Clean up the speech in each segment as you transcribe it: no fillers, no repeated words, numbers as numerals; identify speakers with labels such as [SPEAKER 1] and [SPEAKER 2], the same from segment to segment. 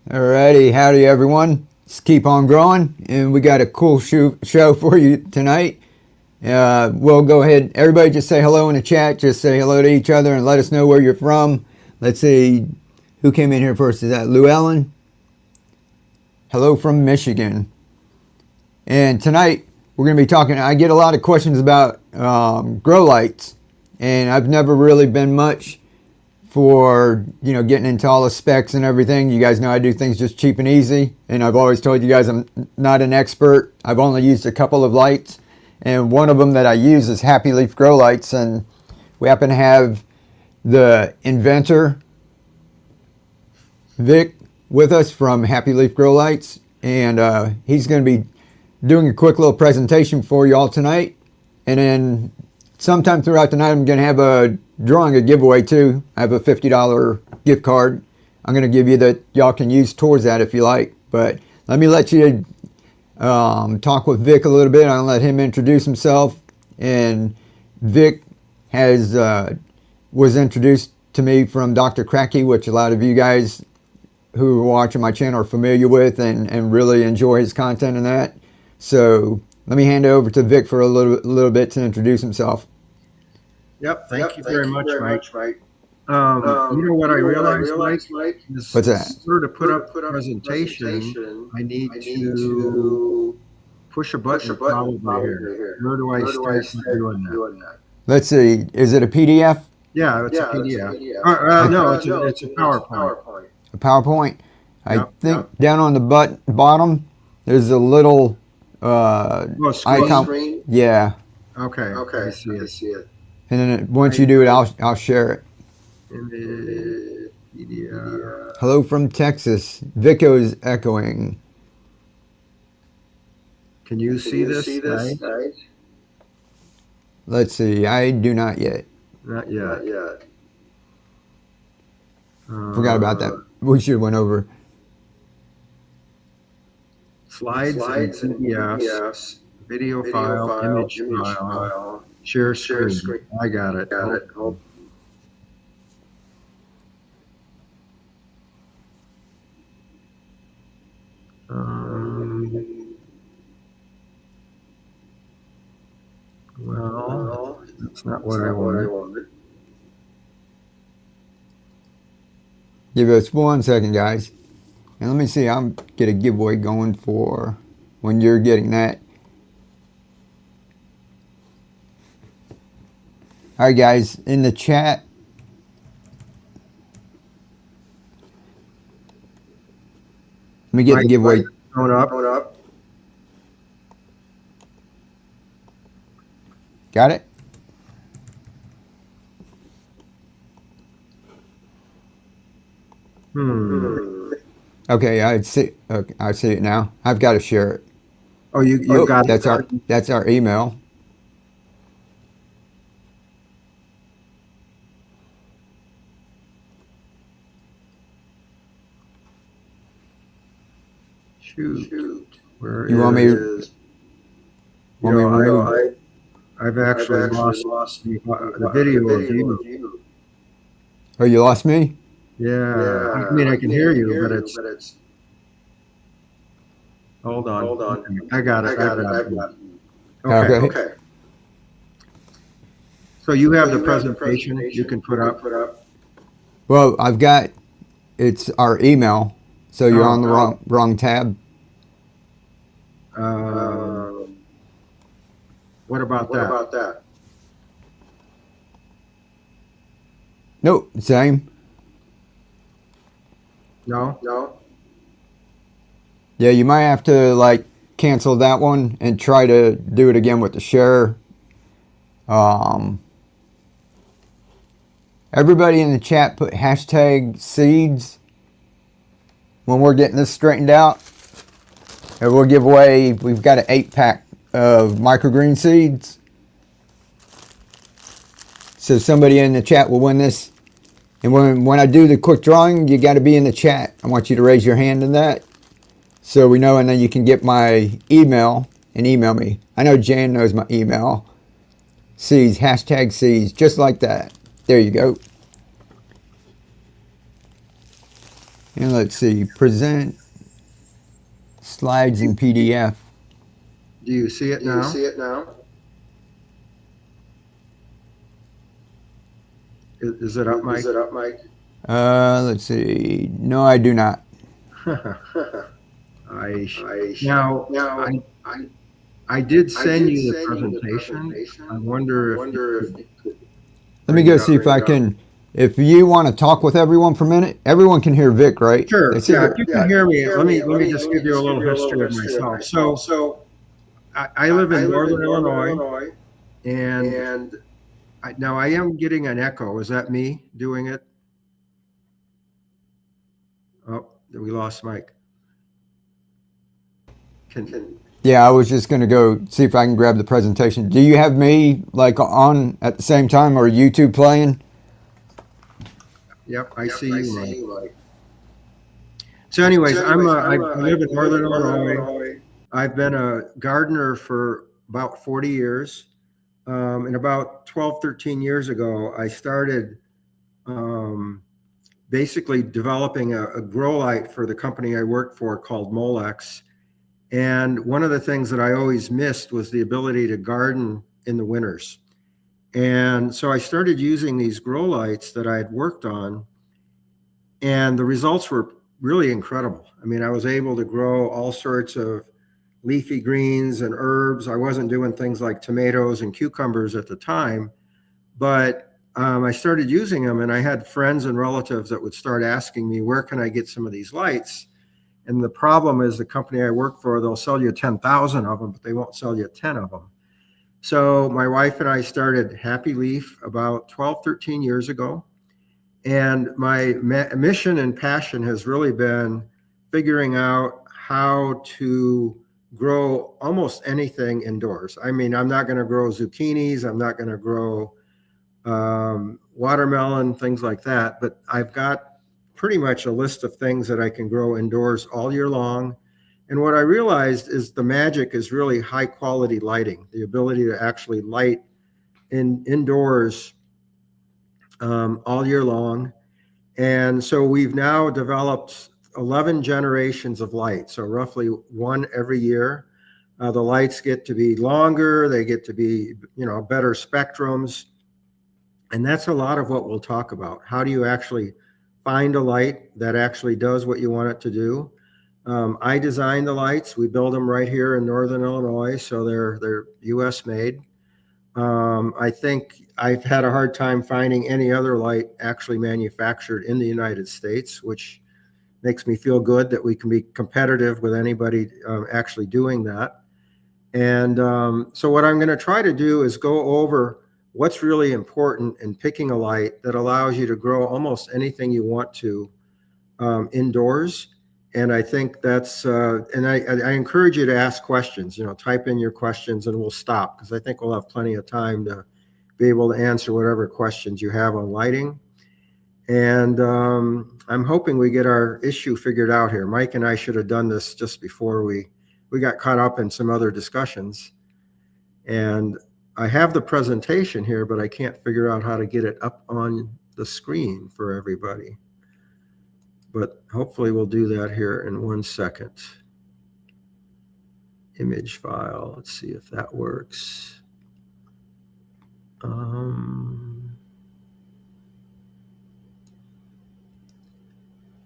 [SPEAKER 1] Alrighty, howdy everyone. Let's keep on growing, and we got a cool show for you tonight. We'll go ahead. Everybody, just say hello in the chat. Just say hello to each other and let us know where you're from. Let's see who came in here first. Is that Lou Ellen? Hello from Michigan. And tonight we're going to be talking. I get a lot of questions about grow lights, and I've never really been much for getting into all the specs and everything. You guys know I do things just cheap and easy, and I've always told you guys I'm not an expert. I've only used a couple of lights, and one of them that I use is Happy Leaf grow lights, and we happen to have the inventor Vic with us from Happy Leaf grow lights, and he's going to be doing a quick little presentation for you all tonight, and then sometime throughout the night I'm going to have a drawing, a giveaway too. I have a $50 gift card I'm going to give you that y'all can use towards that if you like. But let me let you talk with Vic a little bit. I'll let him introduce himself. And Vic was introduced to me from Dr. Cracky, which a lot of you guys who are watching my channel are familiar with and really enjoy his content and that. So let me hand it over to Vic for a little bit to introduce himself.
[SPEAKER 2] Yep, thank you very much, Mike. You know what I realized, Mike? Is
[SPEAKER 1] what's that?
[SPEAKER 2] In order to put up a presentation, I need to push a button probably here. Where do I start doing that?
[SPEAKER 1] Let's see. Is it a PDF?
[SPEAKER 2] Yeah, it's a PDF. No, it's a PowerPoint.
[SPEAKER 1] A PowerPoint? I think down on the bottom, there's a little icon. Yeah.
[SPEAKER 2] Okay, I see it.
[SPEAKER 1] And then once you do it, I'll share it. Hello from Texas. Vico is echoing.
[SPEAKER 2] Can you see this?
[SPEAKER 1] Let's see. I do not yet.
[SPEAKER 2] Not yet.
[SPEAKER 1] Forgot about that. We should have went over.
[SPEAKER 2] Slides and PDFs, video file, image file. Share screen. I got it. Well, that's not what I wanted.
[SPEAKER 1] Give us 1 second, guys. And let me see. I'll get a giveaway going for when you're getting that. All right, guys, in the chat, let me get the giveaway.
[SPEAKER 2] Going up.
[SPEAKER 1] Got it? Okay, I see it now. I've got to share it.
[SPEAKER 2] Oh, you got it.
[SPEAKER 1] That's our email.
[SPEAKER 2] Shoot. Where
[SPEAKER 1] you want me to remove?
[SPEAKER 2] I've actually lost the video of you.
[SPEAKER 1] Oh, you lost me?
[SPEAKER 2] Yeah. I mean, I can hear you, but it's. Hold on. I got it.
[SPEAKER 1] Okay.
[SPEAKER 2] So you have the presentation you can put up?
[SPEAKER 1] Well, it's our email, so you're on the wrong tab.
[SPEAKER 2] What about that?
[SPEAKER 1] Nope, same.
[SPEAKER 2] No.
[SPEAKER 1] Yeah, you might have to cancel that one and try to do it again with the share. Everybody in the chat put hashtag seeds when we're getting this straightened out. And we'll give away, we've got an 8-pack of microgreen seeds. So somebody in the chat will win this. And when I do the quick drawing, you got to be in the chat. I want you to raise your hand in that, so we know, and then you can get my email and email me. I know Jan knows my email. Seeds, hashtag seeds, just like that. There you go. And let's see, present slides in PDF.
[SPEAKER 2] Do you see it now? Is it up, Mike?
[SPEAKER 1] Let's see. No, I do not.
[SPEAKER 2] I now I did send you the presentation. I wonder if you could
[SPEAKER 1] Let me
[SPEAKER 2] bring
[SPEAKER 1] go
[SPEAKER 2] it
[SPEAKER 1] see
[SPEAKER 2] up.
[SPEAKER 1] if I can. If you want to talk with everyone for a minute, everyone can hear Vic, right?
[SPEAKER 2] Sure.
[SPEAKER 1] They see
[SPEAKER 2] Yeah, if
[SPEAKER 1] Vic.
[SPEAKER 2] you can hear me, let me just give you a little history of myself. So I live in Northern Illinois, and now I am getting an echo. Is that me doing it? Oh, we lost Mike.
[SPEAKER 1] Yeah, I was just going to go see if I can grab the presentation. Do you have me like on at the same time, or YouTube playing?
[SPEAKER 2] Yep, I see you, Mike. So, anyways, I live in Northern Illinois. I've been a gardener for about 40 years. And about 12, 13 years ago, I started basically developing a grow light for the company I worked for called Molex. And one of the things that I always missed was the ability to garden in the winters. And so I started using these grow lights that I had worked on, and the results were really incredible. I mean, I was able to grow all sorts of leafy greens and herbs. I wasn't doing things like tomatoes and cucumbers at the time, but I started using them, and I had friends and relatives that would start asking me, where can I get some of these lights? And the problem is the company I work for, they'll sell you 10,000 of them, but they won't sell you 10 of them. So my wife and I started Happy Leaf about 12, 13 years ago. And my mission and passion has really been figuring out how to grow almost anything indoors. I mean, I'm not going to grow zucchinis. I'm not going to grow watermelon, things like that. But I've got pretty much a list of things that I can grow indoors all year long. And what I realized is the magic is really high quality lighting, the ability to actually light indoors all year long. And so we've now developed 11 generations of light, so roughly one every year. The lights get to be longer, they get to be, better spectrums. And that's a lot of what we'll talk about. How do you actually find a light that actually does what you want it to do? I design the lights. We build them right here in Northern Illinois, so they're US made. I think I've had a hard time finding any other light actually manufactured in the United States, which makes me feel good that we can be competitive with anybody actually doing that. And so what I'm going to try to do is go over what's really important in picking a light that allows you to grow almost anything you want to indoors. And I think that's, and I encourage you to ask questions, type in your questions and we'll stop, because I think we'll have plenty of time to be able to answer whatever questions you have on lighting. And I'm hoping we get our issue figured out here. Mike and I should have done this just before we got caught up in some other discussions. And I have the presentation here, but I can't figure out how to get it up on the screen for everybody. But hopefully we'll do that here in 1 second. Image file. Let's see if that works.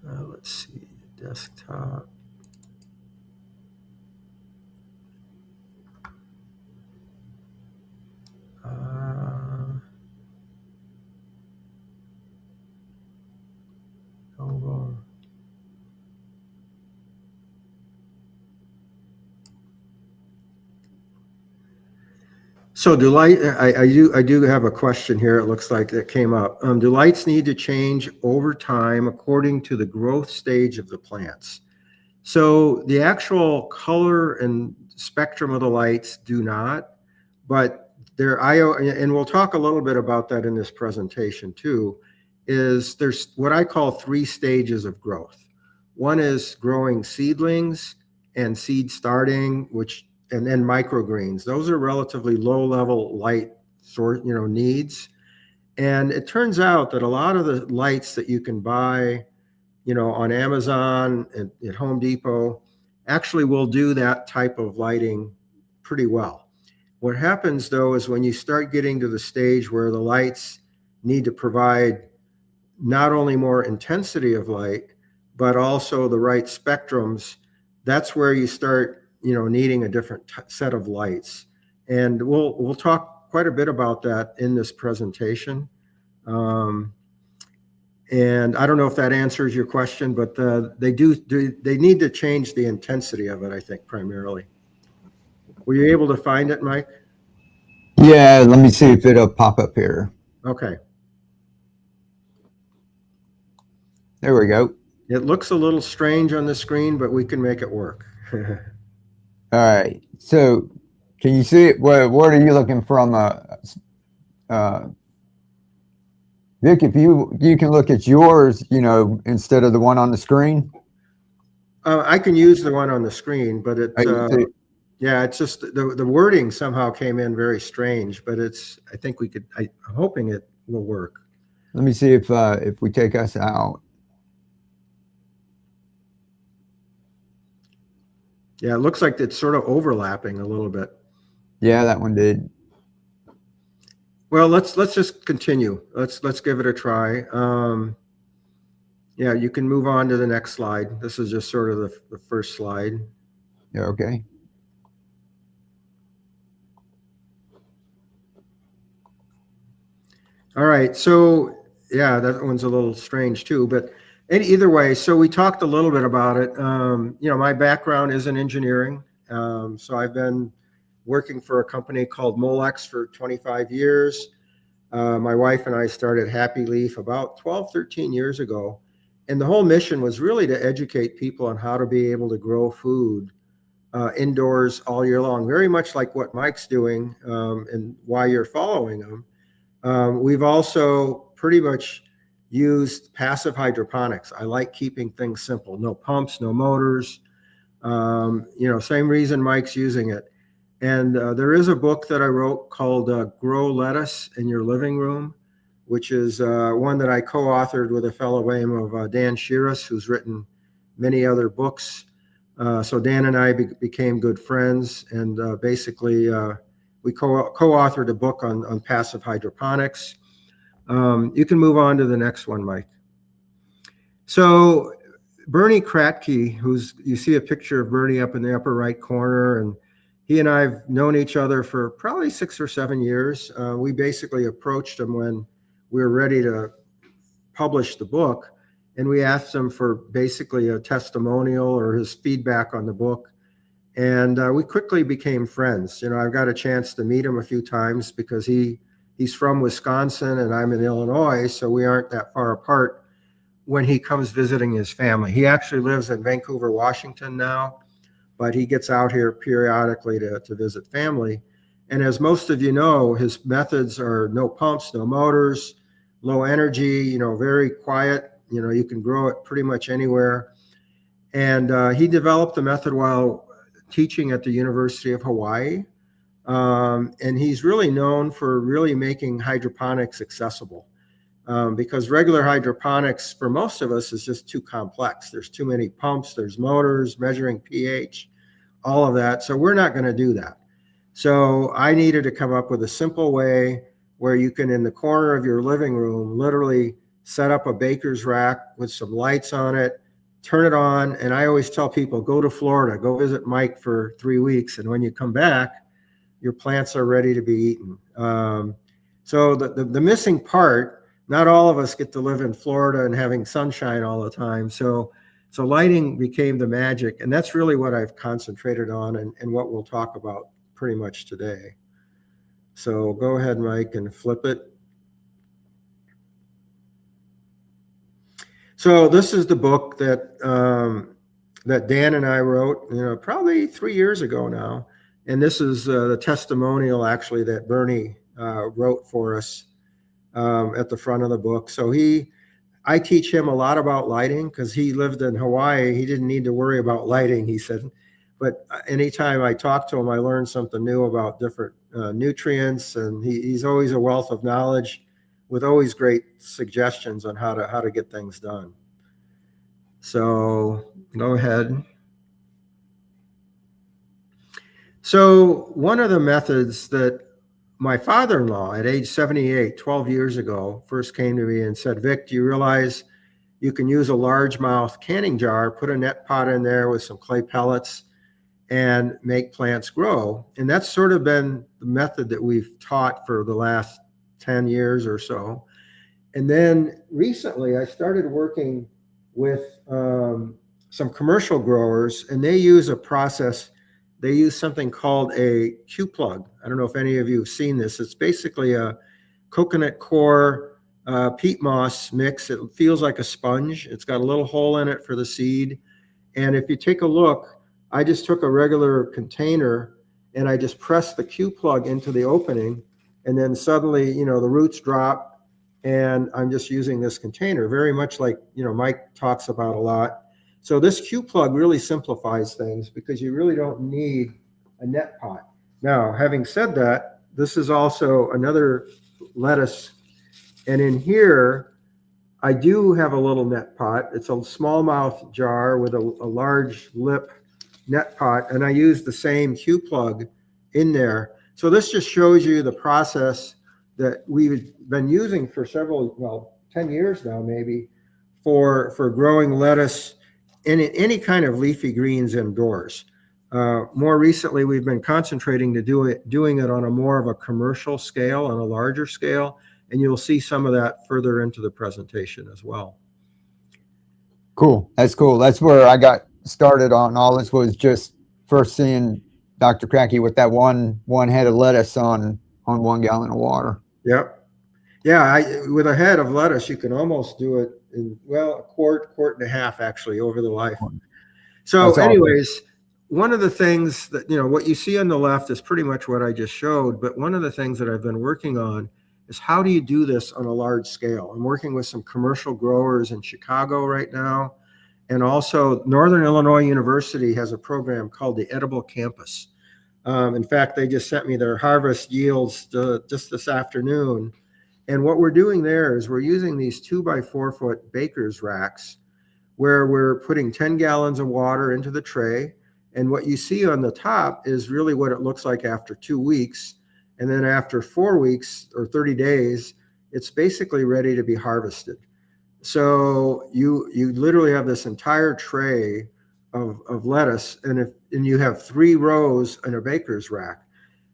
[SPEAKER 2] Let's see, desktop. Hold on. So do light, I do have a question here. It looks like that came up. Do lights need to change over time according to the growth stage of the plants? So the actual color and spectrum of the lights do not, but and we'll talk a little bit about that in this presentation too, is there's what I call 3 stages of growth. One is growing seedlings and seed starting, and then microgreens. Those are relatively low level light needs. And it turns out that a lot of the lights that you can buy on Amazon and at Home Depot actually will do that type of lighting pretty well. What happens though is when you start getting to the stage where the lights need to provide not only more intensity of light, but also the right spectrums, that's where you start, needing a different set of lights. And we'll talk quite a bit about that in this presentation. And I don't know if that answers your question, but they need to change the intensity of it, I think, primarily. Were you able to find it, Mike?
[SPEAKER 1] Yeah, let me see if it'll pop up here.
[SPEAKER 2] Okay.
[SPEAKER 1] There we go.
[SPEAKER 2] It looks a little strange on the screen, but we can make it work.
[SPEAKER 1] All right. So, can you see it? What are you looking from? Vic, if you can look at yours, instead of the one on the screen.
[SPEAKER 2] I can use the one on the screen, but
[SPEAKER 1] Yeah,
[SPEAKER 2] it's just the wording somehow came in very strange, but I think I'm hoping it will work.
[SPEAKER 1] let me see if we take us out.
[SPEAKER 2] Yeah, it looks like it's sort of overlapping a little bit.
[SPEAKER 1] Yeah, that one did.
[SPEAKER 2] Well, let's just continue. Let's give it a try. Yeah, you can move on to the next slide. This is just sort of the first slide.
[SPEAKER 1] Yeah, okay.
[SPEAKER 2] All right, so yeah, that one's a little strange too, but either way, so we talked a little bit about it. My background is in engineering. So I've been working for a company called Molex for 25 years. My wife and I started Happy Leaf about 12, 13 years ago. And the whole mission was really to educate people on how to be able to grow food indoors all year long, very much like what Mike's doing and why you're following him. We've also pretty much used passive hydroponics. I like keeping things simple, no pumps, no motors. Same reason Mike's using it. And there is a book that I wrote called Grow Lettuce in Your Living Room, which is one that I co-authored with a fellow by the name of Dan Shiras, who's written many other books. So Dan and I became good friends, and basically we co-authored a book on passive hydroponics. You can move on to the next one, Mike. So Bernie Kratke, you see a picture of Bernie up in the upper right corner, and he and I have known each other for probably 6 or 7 years. We basically approached him when we were ready to publish the book, and we asked him for basically a testimonial or his feedback on the book. And we quickly became friends. I've got a chance to meet him a few times because he's from Wisconsin and I'm in Illinois, so we aren't that far apart when he comes visiting his family. He actually lives in Vancouver, Washington now, but he gets out here periodically to visit family. And as most of you know, his methods are no pumps, no motors, low energy, very quiet. You can grow it pretty much anywhere. And he developed the method while teaching at the University of Hawaii. And he's really known for really making hydroponics accessible. Because regular hydroponics for most of us is just too complex. There's too many pumps, there's motors, measuring pH, all of that. So we're not going to do that. So I needed to come up with a simple way where you can, in the corner of your living room, literally set up a baker's rack with some lights on it, turn it on. And I always tell people, go to Florida, go visit Mike for 3 weeks. And when you come back, your plants are ready to be eaten. So the missing part, not all of us get to live in Florida and having sunshine all the time. So lighting became the magic. And that's really what I've concentrated on and what we'll talk about pretty much today. So go ahead, Mike, and flip it. So this is the book that Dan and I wrote, probably 3 years ago now. And this is the testimonial, actually, that Bernie wrote for us at the front of the book. So I teach him a lot about lighting because he lived in Hawaii. He didn't need to worry about lighting, he said. But anytime I talk to him, I learn something new about different nutrients. And he's always a wealth of knowledge with always great suggestions on how to get things done. So go ahead. So one of the methods that my father-in-law at age 78, 12 years ago, first came to me and said, Vic, do you realize you can use a largemouth canning jar, put a net pot in there with some clay pellets and make plants grow? And that's sort of been the method that we've taught for the last 10 years or so. And then recently I started working with some commercial growers, and they use a process. They use something called a Q plug. I don't know if any of you have seen this. It's basically a coconut coir peat moss mix. It feels like a sponge. It's got a little hole in it for the seed. And if you take a look, I just took a regular container and I just pressed the Q plug into the opening, and then suddenly, the roots drop, and I'm just using this container, very much like, Mike talks about a lot. So this Q plug really simplifies things because you really don't need a net pot. Now, having said that, this is also another lettuce. And in here, I do have a little net pot. It's a smallmouth jar with a large lip net pot, and I use the same Q plug in there. So this just shows you the process that we've been using for 10 years now, maybe, for growing lettuce in any kind of leafy greens indoors. More recently, we've been concentrating to doing it on a more of a commercial scale, on a larger scale, and you'll see some of that further into the presentation as well.
[SPEAKER 1] Cool. That's cool. That's where I got started on all this, was just first seeing Dr. Cracky with that one head of lettuce on 1 gallon of water.
[SPEAKER 2] Yep. Yeah, with a head of lettuce, you can almost do it in, a quart and a half, actually, over the life. So
[SPEAKER 1] That's
[SPEAKER 2] anyways,
[SPEAKER 1] awesome.
[SPEAKER 2] One of the things that, what you see on the left is pretty much what I just showed. But one of the things that I've been working on is, how do you do this on a large scale? I'm working with some commercial growers in Chicago right now. And also Northern Illinois University has a program called the Edible Campus. In fact, they just sent me their harvest yields just this afternoon. And what we're doing there is we're using these 2x4 foot baker's racks where we're putting 10 gallons of water into the tray. And what you see on the top is really what it looks like after 2 weeks. And then after 4 weeks or 30 days, it's basically ready to be harvested. So you literally have this entire tray of lettuce, and you have 3 rows in a baker's rack.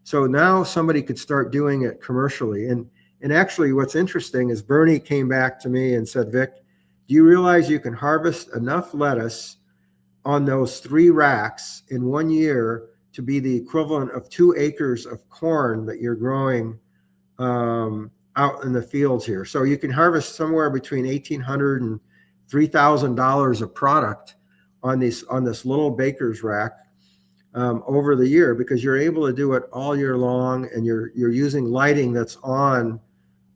[SPEAKER 2] So now somebody could start doing it commercially. And actually, what's interesting is Bernie came back to me and said, Vic, do you realize you can harvest enough lettuce on those 3 racks in 1 year to be the equivalent of 2 acres of corn that you're growing out in the fields here? So you can harvest somewhere between $1,800 and $3,000 of product on this little baker's rack over the year, because you're able to do it all year long, and you're using lighting that's on,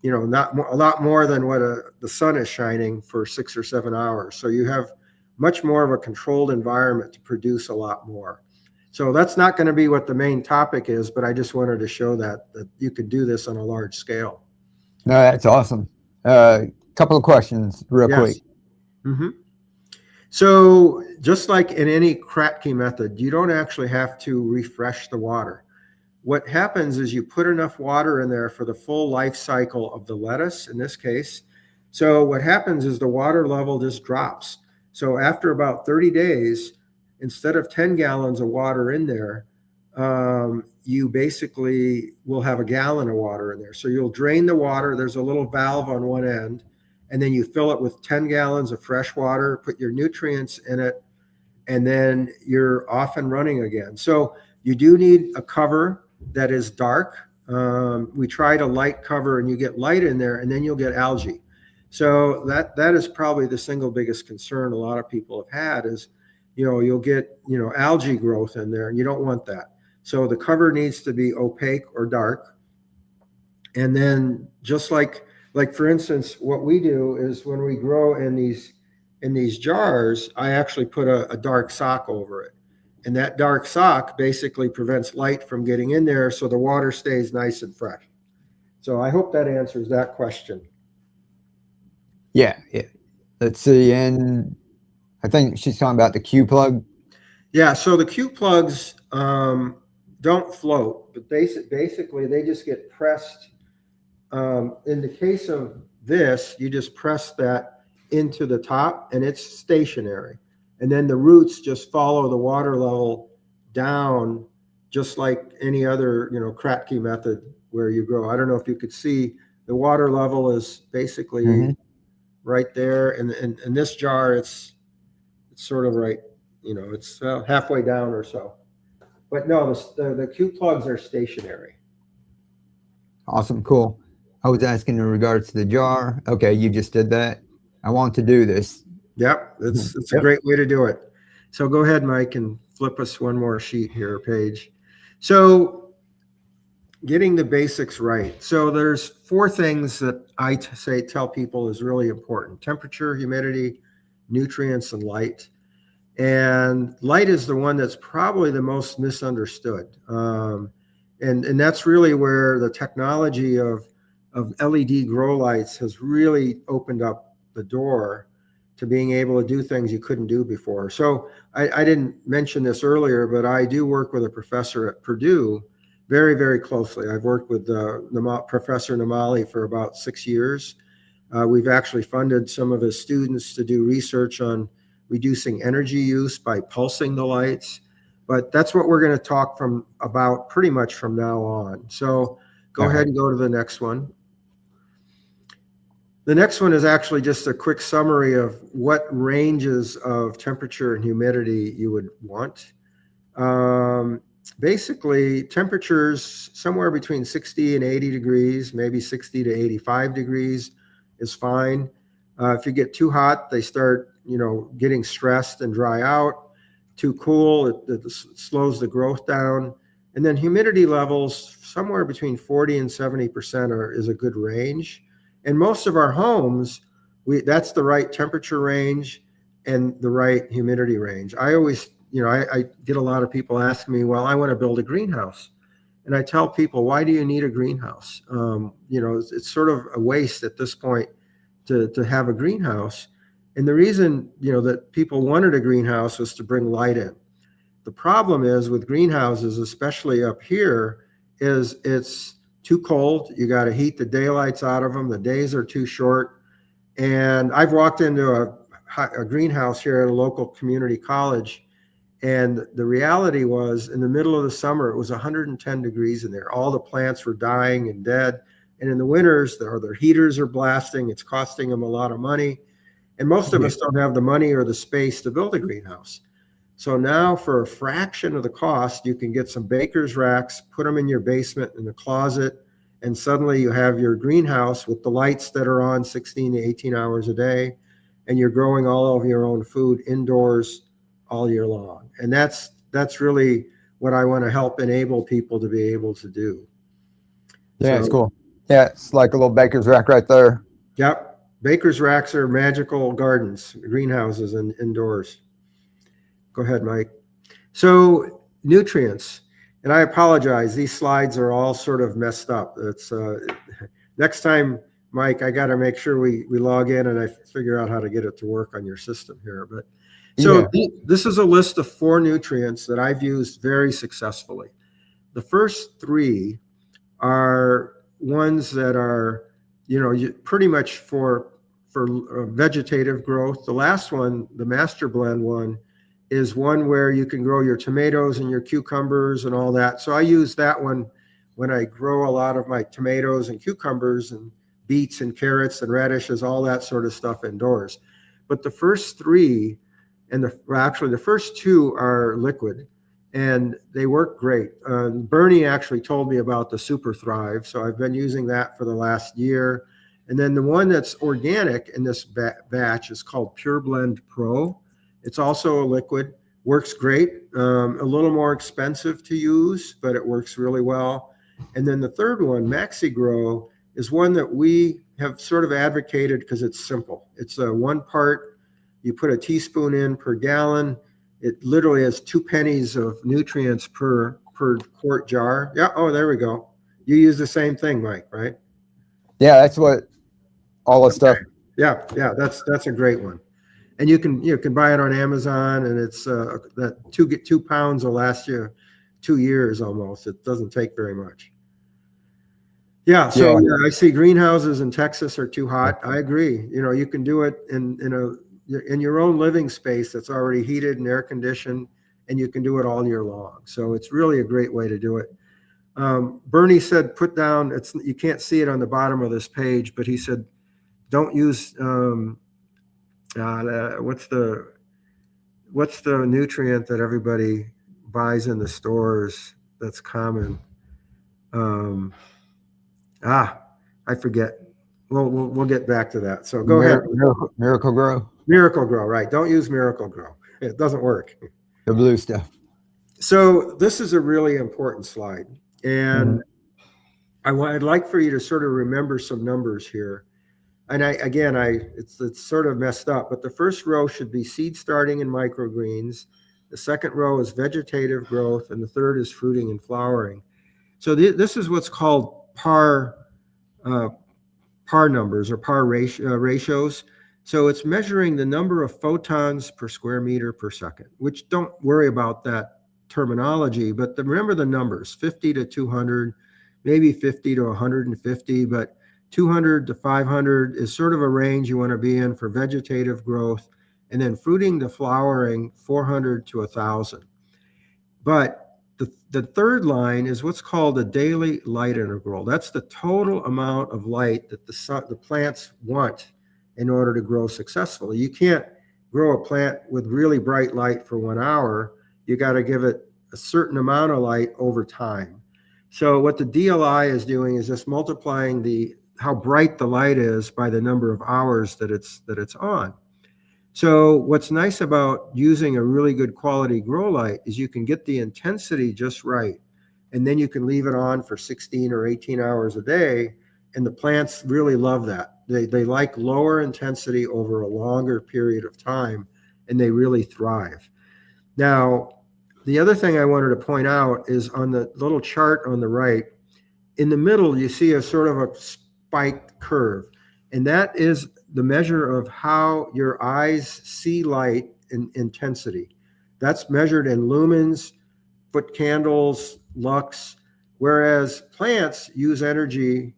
[SPEAKER 2] not a lot more than what the sun is shining for 6 or 7 hours. So you have much more of a controlled environment to produce a lot more. So that's not going to be what the main topic is, but I just wanted to show that you could do this on a large scale.
[SPEAKER 1] No, that's awesome. Couple of questions real quick.
[SPEAKER 2] Mm-hmm. So just like in any Kratky method, you don't actually have to refresh the water. What happens is you put enough water in there for the full life cycle of the lettuce, in this case. So what happens is the water level just drops. So after about 30 days, instead of 10 gallons of water in there, you basically will have a gallon of water in there. So you'll drain the water. There's a little valve on one end, and then you fill it with 10 gallons of fresh water, put your nutrients in it, and then you're off and running again. So you do need a cover that is dark. We tried a light cover, and you get light in there, and then you'll get algae. So that is probably the single biggest concern a lot of people have had is, you'll get, algae growth in there, and you don't want that. So the cover needs to be opaque or dark. And then just like for instance, what we do is when we grow in these jars, I actually put a dark sock over it. And that dark sock basically prevents light from getting in there, so the water stays nice and fresh. So I hope that answers that question.
[SPEAKER 1] Yeah. Let's see. And I think she's talking about the Q plug.
[SPEAKER 2] Yeah, so the Q plugs don't float, but basically they just get pressed. In the case of this, you just press that into the top and it's stationary. And then the roots just follow the water level down, just like any other, Kratky method where you grow. I don't know if you could see the water level is basically right there. And in this jar, it's sort of right, it's halfway down or so. But no, the Q plugs are stationary.
[SPEAKER 1] Awesome, cool. I was asking in regards to the jar. Okay, you just did that. I want to do this.
[SPEAKER 2] Yep, it's a
[SPEAKER 1] Yep.
[SPEAKER 2] great way to do it. So go ahead, Mike, and flip us one more sheet here, page. So getting the basics right. So there's four things that I tell people is really important: temperature, humidity, nutrients, and light. And light is the one that's probably the most misunderstood. And that's really where the technology of LED grow lights has really opened up the door to being able to do things you couldn't do before. So I didn't mention this earlier, but I do work with a professor at Purdue very, very closely. I've worked with Professor Namali for about 6 years. We've actually funded some of his students to do research on reducing energy use by pulsing the lights. But that's what we're going to talk about pretty much from now on. So go ahead and go to the next one. The next one is actually just a quick summary of what ranges of temperature and humidity you would want. Basically, temperatures somewhere between 60 and 80 degrees, maybe 60 to 85 degrees is fine. If you get too hot, they start, getting stressed and dry out. Too cool, it slows the growth down. And then humidity levels somewhere between 40 and 70% is a good range. And most of our homes, that's the right temperature range and the right humidity range. I always, I get a lot of people asking me, well, I want to build a greenhouse. And I tell people, why do you need a greenhouse? It's sort of a waste at this point to have a greenhouse. And the reason, that people wanted a greenhouse was to bring light in. The problem is with greenhouses, especially up here, is it's too cold. You got to heat the daylights out of them. The days are too short. And I've walked into a greenhouse here at a local community college, and the reality was in the middle of the summer, it was 110 degrees in there. All the plants were dying and dead. And in the winters, their heaters are blasting. It's costing them a lot of money. And most of us don't have the money or the space to build a greenhouse. So now for a fraction of the cost, you can get some baker's racks, put them in your basement in the closet, and suddenly you have your greenhouse with the lights that are on 16 to 18 hours a day, and you're growing all of your own food indoors all year long. And that's really what I want to help enable people to be able to do.
[SPEAKER 1] Yeah, it's cool. Yeah, it's like a little baker's rack right there.
[SPEAKER 2] Yep. Baker's racks are magical gardens, greenhouses, and indoors. Go ahead, Mike. So nutrients, and I apologize. These slides are all sort of messed up. It's next time, Mike, I got to make sure we log in and I figure out how to get it to work on your system here. But so this is a list of 4 nutrients that I've used very successfully. The first 3 are ones that are, pretty much for vegetative growth. The last one, the master blend one, is one where you can grow your tomatoes and your cucumbers and all that. So I use that one when I grow a lot of my tomatoes and cucumbers and beets and carrots and radishes, all that sort of stuff indoors. But the first 3 and actually the first 2 are liquid, and they work great. Bernie actually told me about the Super Thrive, so I've been using that for the last year. And then the one that's organic in this batch is called Pure Blend Pro. It's also a liquid, works great, a little more expensive to use, but it works really well. And then the third one, Maxi Grow, is one that we have sort of advocated because it's simple. It's a 1 part, you put a teaspoon in per gallon. It literally has 2 pennies of nutrients per quart jar. Yeah, oh, there we go. You use the same thing, Mike, right?
[SPEAKER 1] Yeah, that's what all the stuff.
[SPEAKER 2] Yeah, that's a great one. And you can buy it on Amazon, and it's that 2 pounds will last you 2 years almost. It doesn't take very much. Yeah, so
[SPEAKER 1] Yeah.
[SPEAKER 2] yeah, I see greenhouses in Texas are too hot. I agree. You can do it in your own living space that's already heated and air conditioned, and you can do it all year long. So it's really a great way to do it. Bernie said, put down. You can't see it on the bottom of this page, but he said, don't use what's the nutrient that everybody buys in the stores that's common? Um, I forget. We'll get back to that. So go ahead.
[SPEAKER 1] Miracle Grow,
[SPEAKER 2] Miracle Grow, right? Don't use Miracle Grow. It doesn't work.
[SPEAKER 1] the blue stuff.
[SPEAKER 2] So this is a really important slide, and I'd like for you to sort of remember some numbers here. And it's sort of messed up, but the first row should be seed starting and microgreens. The second row is vegetative growth, and the third is fruiting and flowering. So this is what's called par numbers or par ratios. So it's measuring the number of photons per square meter per second, which don't worry about that terminology, but remember the numbers, 50 to 200, maybe 50 to 150, but 200 to 500 is sort of a range you want to be in for vegetative growth. And then fruiting to flowering, 400 to 1,000. But the third line is what's called a daily light integral. That's the total amount of light that the plants want in order to grow successfully. You can't grow a plant with really bright light for 1 hour. You got to give it a certain amount of light over time. So what the DLI is doing is just multiplying how bright the light is by the number of hours that it's on. So what's nice about using a really good quality grow light is you can get the intensity just right, and then you can leave it on for 16 or 18 hours a day, and the plants really love that. They like lower intensity over a longer period of time, and they really thrive. Now, the other thing I wanted to point out is on the little chart on the right, in the middle, you see a sort of a spiked curve, and that is the measure of how your eyes see light in intensity. That's measured in lumens, foot candles, lux, whereas plants use energy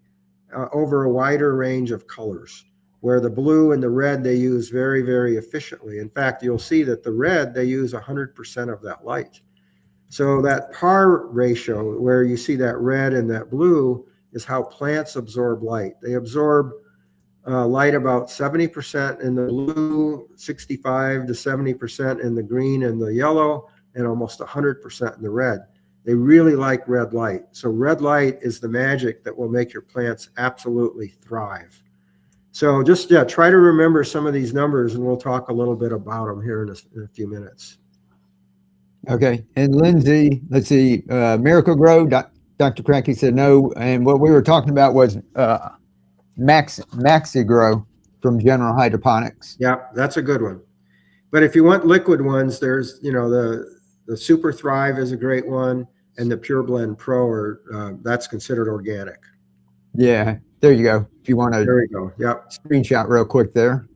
[SPEAKER 2] over a wider range of colors, where the blue and the red they use very, very efficiently. In fact, you'll see that the red, they use 100% of that light. So that par ratio, where you see that red and that blue, is how plants absorb light. They absorb light about 70% in the blue, 65 to 70% in the green and the yellow, and almost 100% in the red. They really like red light. So red light is the magic that will make your plants absolutely thrive. So just, try to remember some of these numbers, and we'll talk a little bit about them here in a few minutes.
[SPEAKER 1] Okay. And Lindsay, let's see, Miracle Grow, Dr. Cracky said no. And what we were talking about was Maxi Grow from General Hydroponics.
[SPEAKER 2] Yeah, that's a good one. But if you want liquid ones, there's, the Super Thrive is a great one, and the Pure Blend Pro that's considered organic.
[SPEAKER 1] Yeah, there you go. If you want to,
[SPEAKER 2] there we go. Yep.
[SPEAKER 1] Screenshot real quick there.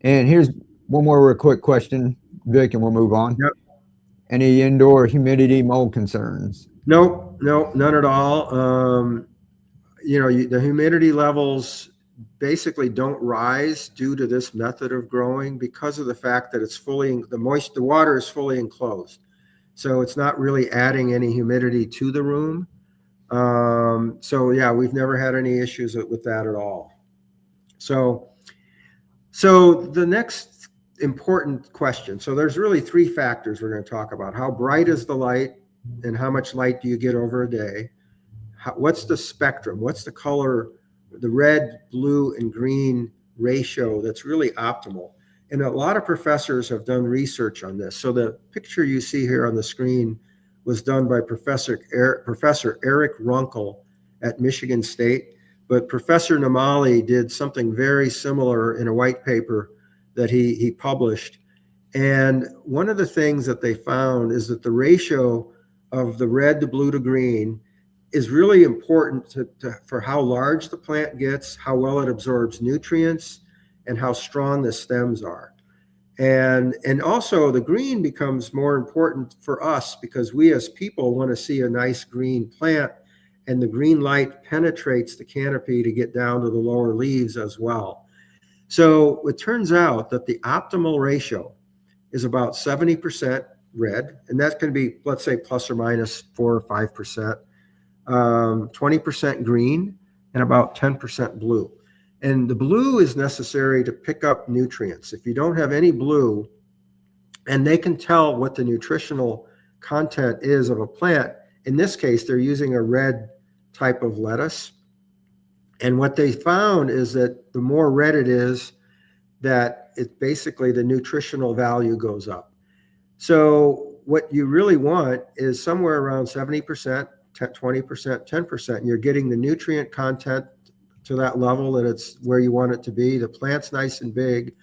[SPEAKER 1] And here's one more real quick question, Vic, and we'll move on.
[SPEAKER 2] Yep.
[SPEAKER 1] Any indoor humidity mold concerns?
[SPEAKER 2] Nope, none at all. The humidity levels basically don't rise due to this method of growing because of the fact that the water is fully enclosed. So it's not really adding any humidity to the room. We've never had any issues with that at all. So the next important question. So there's really three factors we're going to talk about. How bright is the light, and how much light do you get over a day? What's the spectrum? What's the color, the red, blue, and green ratio that's really optimal? And a lot of professors have done research on this. So the picture you see here on the screen was done by Professor Eric Runkle at Michigan State. But Professor Namali did something very similar in a white paper that he published. And one of the things that they found is that the ratio of the red to blue to green is really important for how large the plant gets, how well it absorbs nutrients, and how strong the stems are. And also the green becomes more important for us because we as people want to see a nice green plant, and the green light penetrates the canopy to get down to the lower leaves as well. So it turns out that the optimal ratio is about 70% red, and that can be, let's say, plus or minus 4 or 5%, 20% green, and about 10% blue. And the blue is necessary to pick up nutrients. If you don't have any blue, and they can tell what the nutritional content is of a plant, in this case, they're using a red type of lettuce. And what they found is that the more red it is, that it basically the nutritional value goes up. So what you really want is somewhere around 70%, 20%, 10%. And you're getting the nutrient content to that level that it's where you want it to be. The plant's nice and big.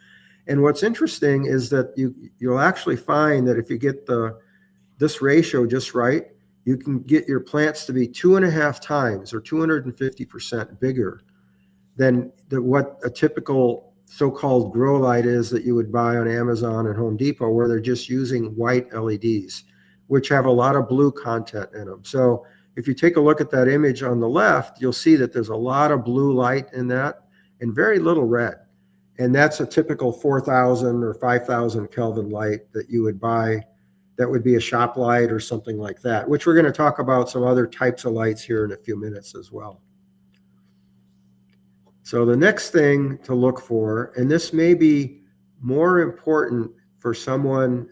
[SPEAKER 2] And what's interesting is that you'll actually find that if you get this ratio just right, you can get your plants to be 2.5 times or 250% bigger than what a typical so-called grow light is that you would buy on Amazon and Home Depot, where they're just using white LEDs, which have a lot of blue content in them. So if you take a look at that image on the left, you'll see that there's a lot of blue light in that and very little red. And that's a typical 4,000 or 5,000 Kelvin light that you would buy. That would be a shop light or something like that, which we're going to talk about some other types of lights here in a few minutes as well. So the next thing to look for, and this may be more important for someone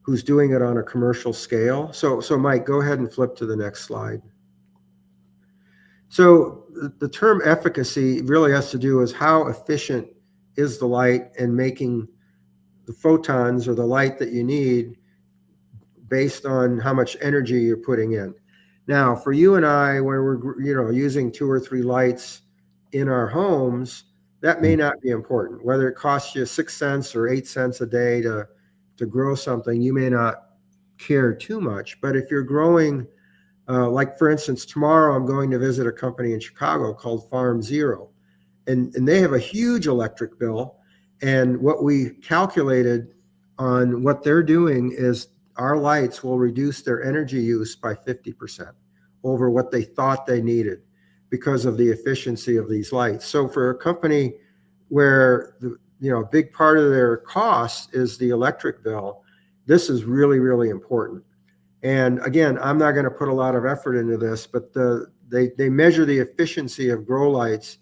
[SPEAKER 2] who's doing it on a commercial scale. So Mike, go ahead and flip to the next slide. So the term efficacy really has to do with how efficient is the light in making the photons or the light that you need based on how much energy you're putting in. Now, for you and I, when we're using 2 or 3 lights in our homes, that may not be important. Whether it costs you 6 cents or 8 cents a day to grow something, you may not care too much. But if you're growing, like for instance, tomorrow I'm going to visit a company in Chicago called Farm Zero, and they have a huge electric bill. And what we calculated on what they're doing is our lights will reduce their energy use by 50% over what they thought they needed because of the efficiency of these lights. So for a company where a big part of their cost is the electric bill, this is really, really important. And again, I'm not going to put a lot of effort into this, but they measure the efficiency of grow lights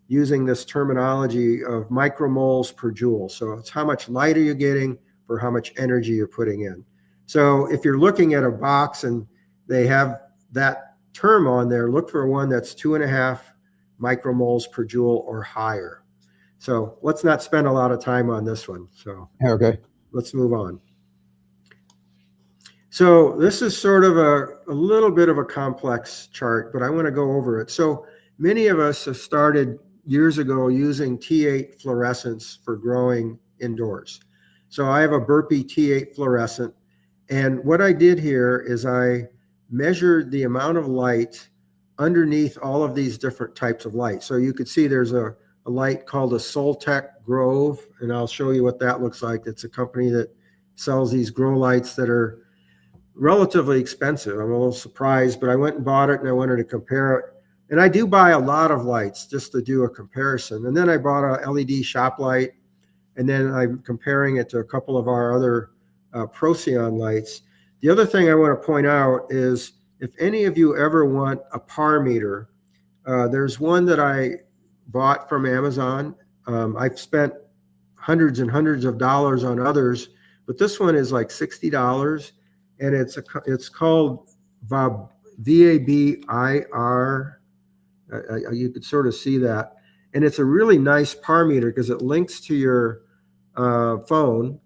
[SPEAKER 2] using this terminology of micromoles per joule. So it's how much light are you getting for how much energy you're putting in. So if you're looking at a box and they have that term on there, look for one that's 2.5 micromoles per joule or higher. So let's not spend a lot of time on this one. So
[SPEAKER 1] Okay.
[SPEAKER 2] let's move on. So this is sort of a little bit of a complex chart, but I want to go over it. So many of us have started years ago using T8 fluorescents for growing indoors. So I have a Burpee T8 fluorescent. And what I did here is I measured the amount of light underneath all of these different types of light. So you could see there's a light called a Soltech Grove, and I'll show you what that looks like. It's a company that sells these grow lights that are relatively expensive. I'm a little surprised, but I went and bought it and I wanted to compare it. And I do buy a lot of lights just to do a comparison. And then I bought a LED shop light, and then I'm comparing it to a couple of our other Procyon lights. The other thing I want to point out is if any of you ever want a par meter, there's one that I bought from Amazon. I've spent hundreds and hundreds of dollars on others, but this one is like $60, and it's called VABIR. You could sort of see that. And it's a really nice par meter because it links to your phone.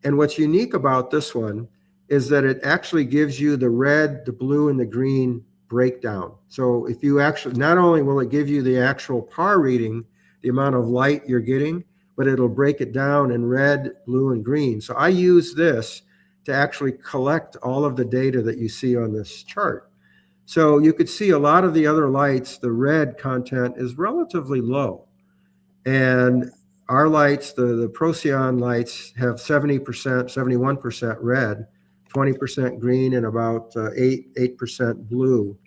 [SPEAKER 2] And what's unique about this one is that it actually gives you the red, the blue, and the green breakdown. So if you actually, not only will it give you the actual par reading, the amount of light you're getting, but it'll break it down in red, blue, and green. So I use this to actually collect all of the data that you see on this chart. So you could see a lot of the other lights, the red content is relatively low. And our lights, the Procyon lights, have 70%, 71% red, 20% green, and about 8% blue.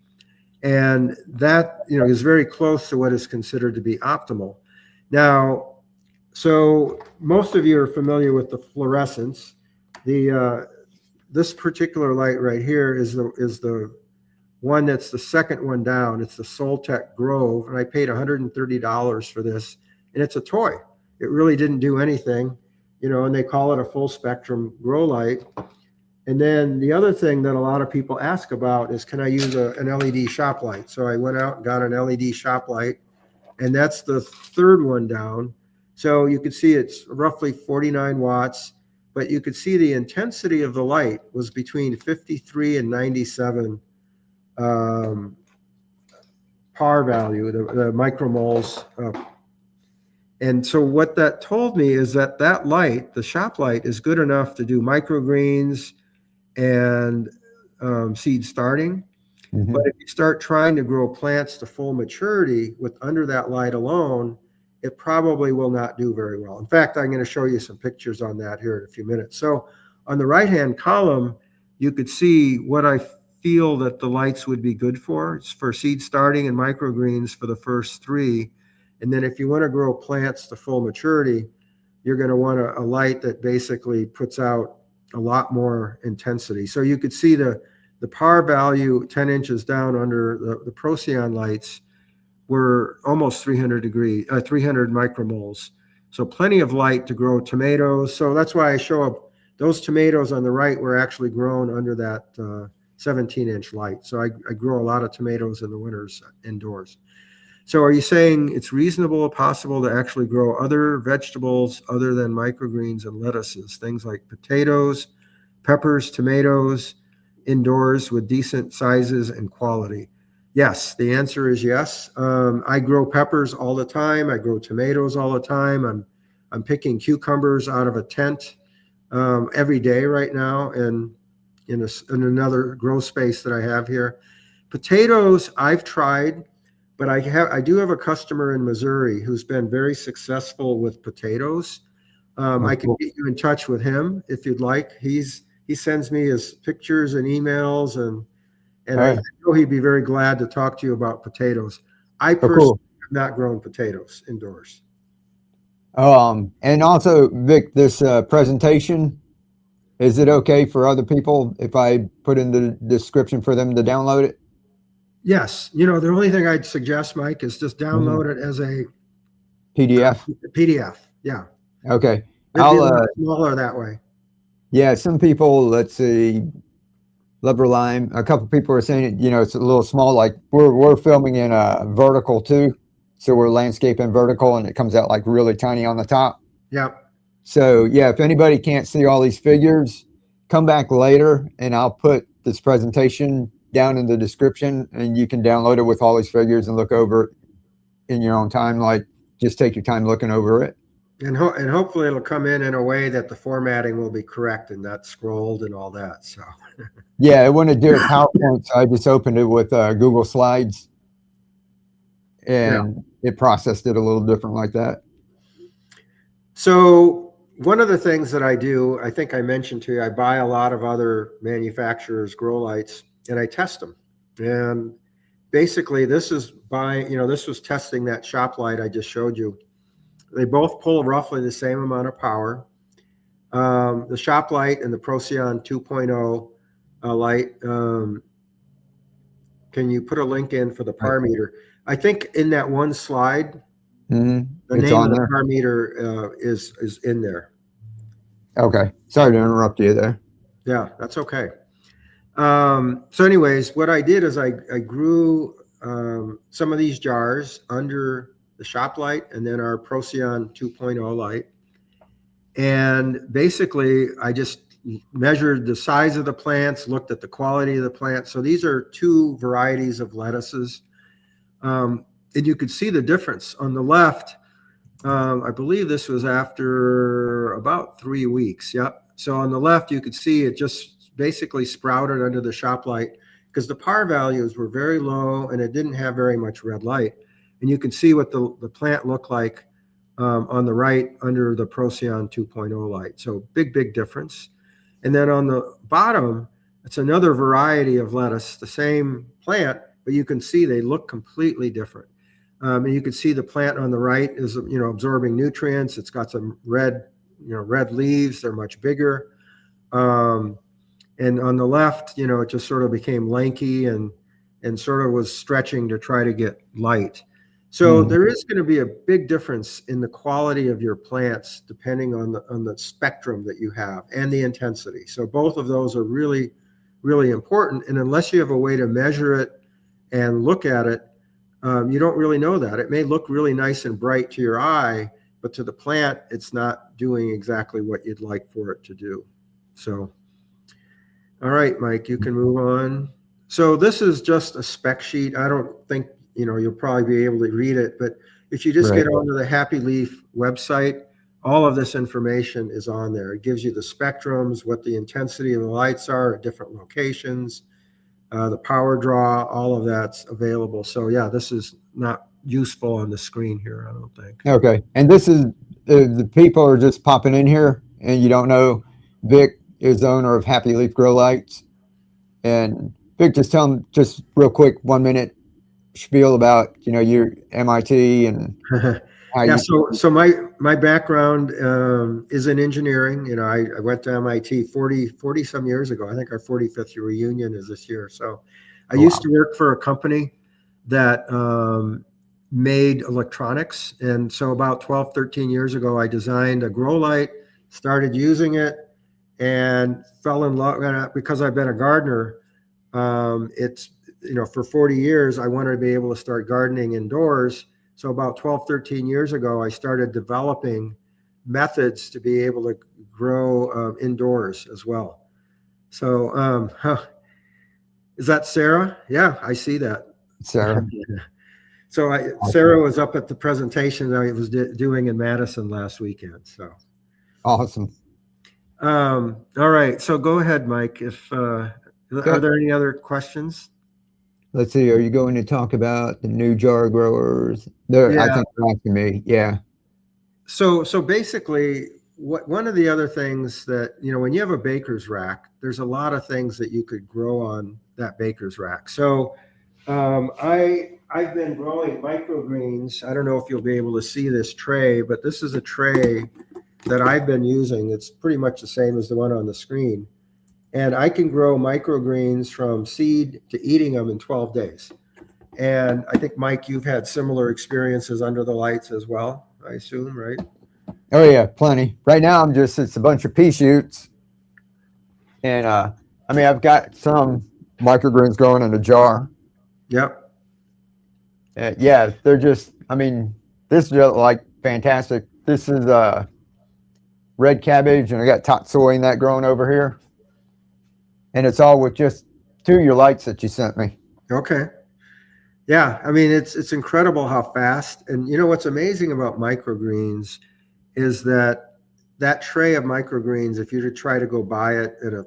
[SPEAKER 2] And that, is very close to what is considered to be optimal. Now, so most of you are familiar with the fluorescence. This particular light right here is the one that's the second one down. It's the Soltech Grove, and I paid $130 for this, and it's a toy. It really didn't do anything, and they call it a full spectrum grow light. And then the other thing that a lot of people ask about is, can I use an LED shop light? So I went out and got an LED shop light, and that's the third one down. So you could see it's roughly 49 watts, but you could see the intensity of the light was between 53 and 97 par value, the micromoles. And so what that told me is that light, the shop light, is good enough to do microgreens and seed starting.
[SPEAKER 1] Mhm.
[SPEAKER 2] But if you start trying to grow plants to full maturity with under that light alone, it probably will not do very well. In fact, I'm going to show you some pictures on that here in a few minutes. So on the right-hand column, you could see what I feel that the lights would be good for. It's for seed starting and microgreens for the first three. And then if you want to grow plants to full maturity, you're going to want a light that basically puts out a lot more intensity. So you could see the par value 10 inches down under the Procyon lights were almost 300 micromoles. So plenty of light to grow tomatoes. So that's why I show up those tomatoes on the right were actually grown under that 17-inch light. So I grow a lot of tomatoes in the winters indoors. So are you saying it's reasonable or possible to actually grow other vegetables other than microgreens and lettuces, things like potatoes, peppers, tomatoes, indoors with decent sizes and quality? Yes, the answer is yes. I grow peppers all the time. I grow tomatoes all the time. I'm picking cucumbers out of a tent every day right now, and in another grow space that I have here. Potatoes, I've tried, but I do have a customer in Missouri who's been very successful with potatoes. I can get you in touch with him if you'd like. He sends me his pictures and emails, and I know he'd be very glad to talk to you about potatoes. I personally have not grown potatoes indoors.
[SPEAKER 1] And also, Vic, this presentation, is it okay for other people if I put in the description for them to download it?
[SPEAKER 2] Yes. The only thing I'd suggest, Mike, is just download it as a
[SPEAKER 1] PDF?
[SPEAKER 2] PDF. Yeah.
[SPEAKER 1] Okay.
[SPEAKER 2] It'd be a lot smaller that way.
[SPEAKER 1] Yeah, some people, let's see, Lever Lime, a couple people are saying it's a little small. Like we're filming in a vertical too. So we're landscaping vertical and it comes out like really tiny on the top.
[SPEAKER 2] Yeah.
[SPEAKER 1] So yeah, if anybody can't see all these figures, come back later and I'll put this presentation down in the description and you can download it with all these figures and look over it in your own time. Like just take your time looking over it.
[SPEAKER 2] And hopefully it'll come in a way that the formatting will be correct and not scrolled and all that. So
[SPEAKER 1] yeah, I want to do it PowerPoint, so I just opened it with Google Slides and it processed it a little different like that.
[SPEAKER 2] So one of the things that I do, I think I mentioned to you, I buy a lot of other manufacturers' grow lights and I test them. And basically this was testing that shop light I just showed you. They both pull roughly the same amount of power. The shop light and the Procyon 2.0 light. Can you put a link in for the par meter? I think in that one slide, the name of the par meter is in there.
[SPEAKER 1] Okay. Sorry to interrupt you there.
[SPEAKER 2] Yeah, that's okay. So anyways, what I did is I grew some of these jars under the shop light and then our Procyon 2.0 light. And basically, I just measured the size of the plants, looked at the quality of the plants. So these are two varieties of lettuces. And you could see the difference. On the left, I believe this was after about 3 weeks. Yep. So on the left, you could see it just basically sprouted under the shop light because the par values were very low and it didn't have very much red light. And you can see what the plant looked like on the right under the Procyon 2.0 light. So big difference. And then on the bottom, it's another variety of lettuce, the same plant, but you can see they look completely different. And you can see the plant on the right is, absorbing nutrients. It's got some red leaves. They're much bigger. And on the left, it just sort of became lanky and sort of was stretching to try to get light. So there is going to be a big difference in the quality of your plants depending on the spectrum that you have and the intensity. So both of those are really, really important. And unless you have a way to measure it and look at it, you don't really know that. It may look really nice and bright to your eye, but to the plant, it's not doing exactly what you'd like for it to do. So, all right, Mike, you can move on. So this is just a spec sheet. I don't think, you'll probably be able to read it, but if you just get onto the Happy Leaf website, all of this information is on there. It gives you the spectrums, what the intensity of the lights are at different locations, the power draw, all of that's available. So yeah, this is not useful on the screen here, I don't think.
[SPEAKER 1] Okay. And this is, the people are just popping in here and you don't know Vic is the owner of Happy Leaf Grow Lights. And Vic, just tell them just real quick, 1 minute spiel about, your MIT and how
[SPEAKER 2] yeah. So my background is in engineering. I went to MIT 40 some years ago. I think our 45th reunion is this year. So I used to work for a company that made electronics. And so about 12, 13 years ago, I designed a grow light, started using it, and fell in love. Because I've been a gardener, it's, for 40 years, I wanted to be able to start gardening indoors. So about 12, 13 years ago, I started developing methods to be able to grow indoors as well. So is that Sarah? Yeah, I see that.
[SPEAKER 1] Sarah.
[SPEAKER 2] So Sarah was up at the presentation I was doing in Madison last weekend. So
[SPEAKER 1] awesome.
[SPEAKER 2] All right. So go ahead, Mike. Are there any other questions?
[SPEAKER 1] Let's see. Are you going to talk about the new jar growers? I think they're asking me. Yeah.
[SPEAKER 2] So basically, one of the other things that, when you have a baker's rack, there's a lot of things that you could grow on that baker's rack. So I've been growing microgreens. I don't know if you'll be able to see this tray, but this is a tray that I've been using. It's pretty much the same as the one on the screen. And I can grow microgreens from seed to eating them in 12 days. And I think, Mike, you've had similar experiences under the lights as well, I assume, right?
[SPEAKER 1] Oh, yeah, plenty. Right now, it's a bunch of pea shoots. And, I've got some microgreens growing in a jar.
[SPEAKER 2] Yep.
[SPEAKER 1] Yeah, they're just, this is like fantastic. This is red cabbage, and I got top soy in that growing over here. And it's all with just 2 of your lights that you sent me.
[SPEAKER 2] Okay. Yeah, it's incredible how fast. And what's amazing about microgreens is that tray of microgreens, if you were to try to go buy it at a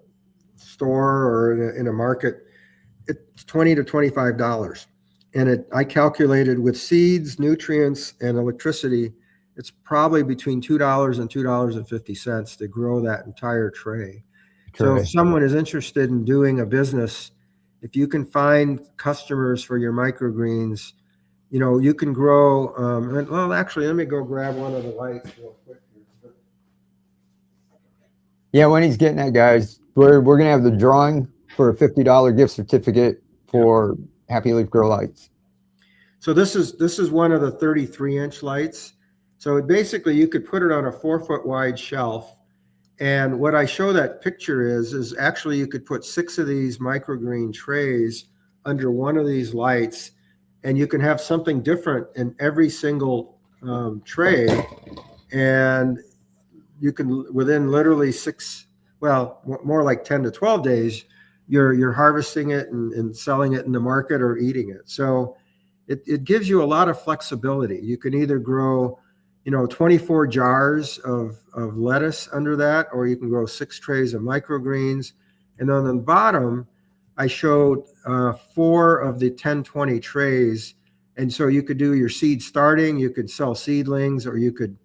[SPEAKER 2] store or in a market, it's $20 to $25. And I calculated with seeds, nutrients, and electricity, it's probably between $2 and $2.50 to grow that entire tray. So if someone is interested in doing a business, if you can find customers for your microgreens, you can grow. Well, actually, let me go grab one of the lights real quick here.
[SPEAKER 1] Yeah, when he's getting that, guys, we're going to have the drawing for a $50 gift certificate for Happy Leaf Grow Lights. So
[SPEAKER 2] this is one of the 33-inch lights. So basically, you could put it on a 4-foot wide shelf. And what I show that picture is actually you could put 6 of these microgreen trays under one of these lights, and you can have something different in every single tray. And you can, within literally more like 10 to 12 days, you're harvesting it and selling it in the market or eating it. So it gives you a lot of flexibility. You can either grow 24 jars of lettuce under that, or you can grow 6 trays of microgreens. And on the bottom, I showed 4 of the 10-20 trays. And so you could do your seed starting, you could sell seedlings, or you could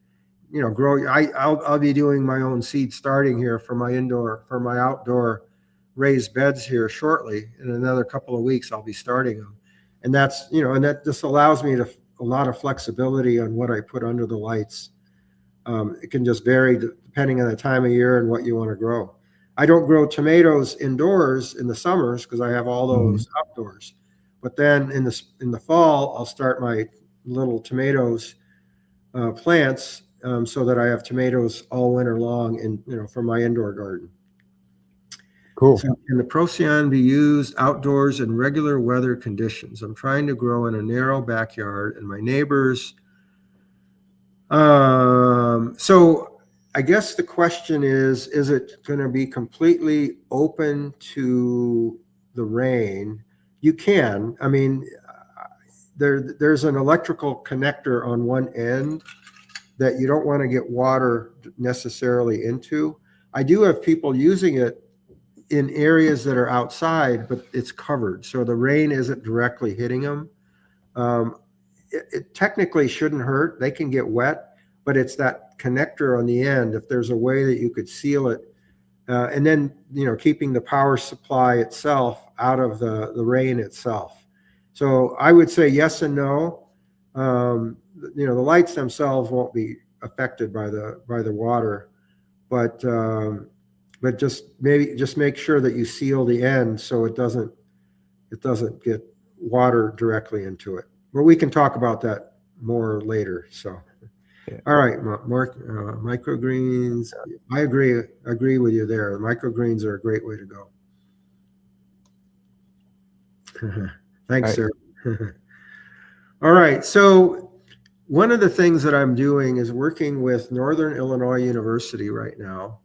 [SPEAKER 2] grow. I'll be doing my own seed starting here for my outdoor raised beds here shortly. In another couple of weeks, I'll be starting them, and that just allows me to a lot of flexibility on what I put under the lights. It can just vary depending on the time of year and what you want to grow. I don't grow tomatoes indoors in the summers because I have all those outdoors. But then in the fall, I'll start my little tomatoes plants so that I have tomatoes all winter long for my indoor garden.
[SPEAKER 1] Cool.
[SPEAKER 2] So can the Procyon be used outdoors in regular weather conditions? I'm trying to grow in a narrow backyard and my neighbors. So I guess the question is it going to be completely open to the rain? You can. I mean, there's an electrical connector on one end that you don't want to get water necessarily into. I do have people using it in areas that are outside, but it's covered, so the rain isn't directly hitting them. It technically shouldn't hurt. They can get wet, but it's that connector on the end. If there's a way that you could seal it, and then keeping the power supply itself out of the rain itself. So I would say yes and no. The lights themselves won't be affected by the water, but just make sure that you seal the end so it doesn't get water directly into it. But we can talk about that more later. So, all right, Mark, microgreens. I agree with you there. Microgreens are a great way to go. Thanks, sir. All right. So one of the things that I'm doing is working with Northern Illinois University right now.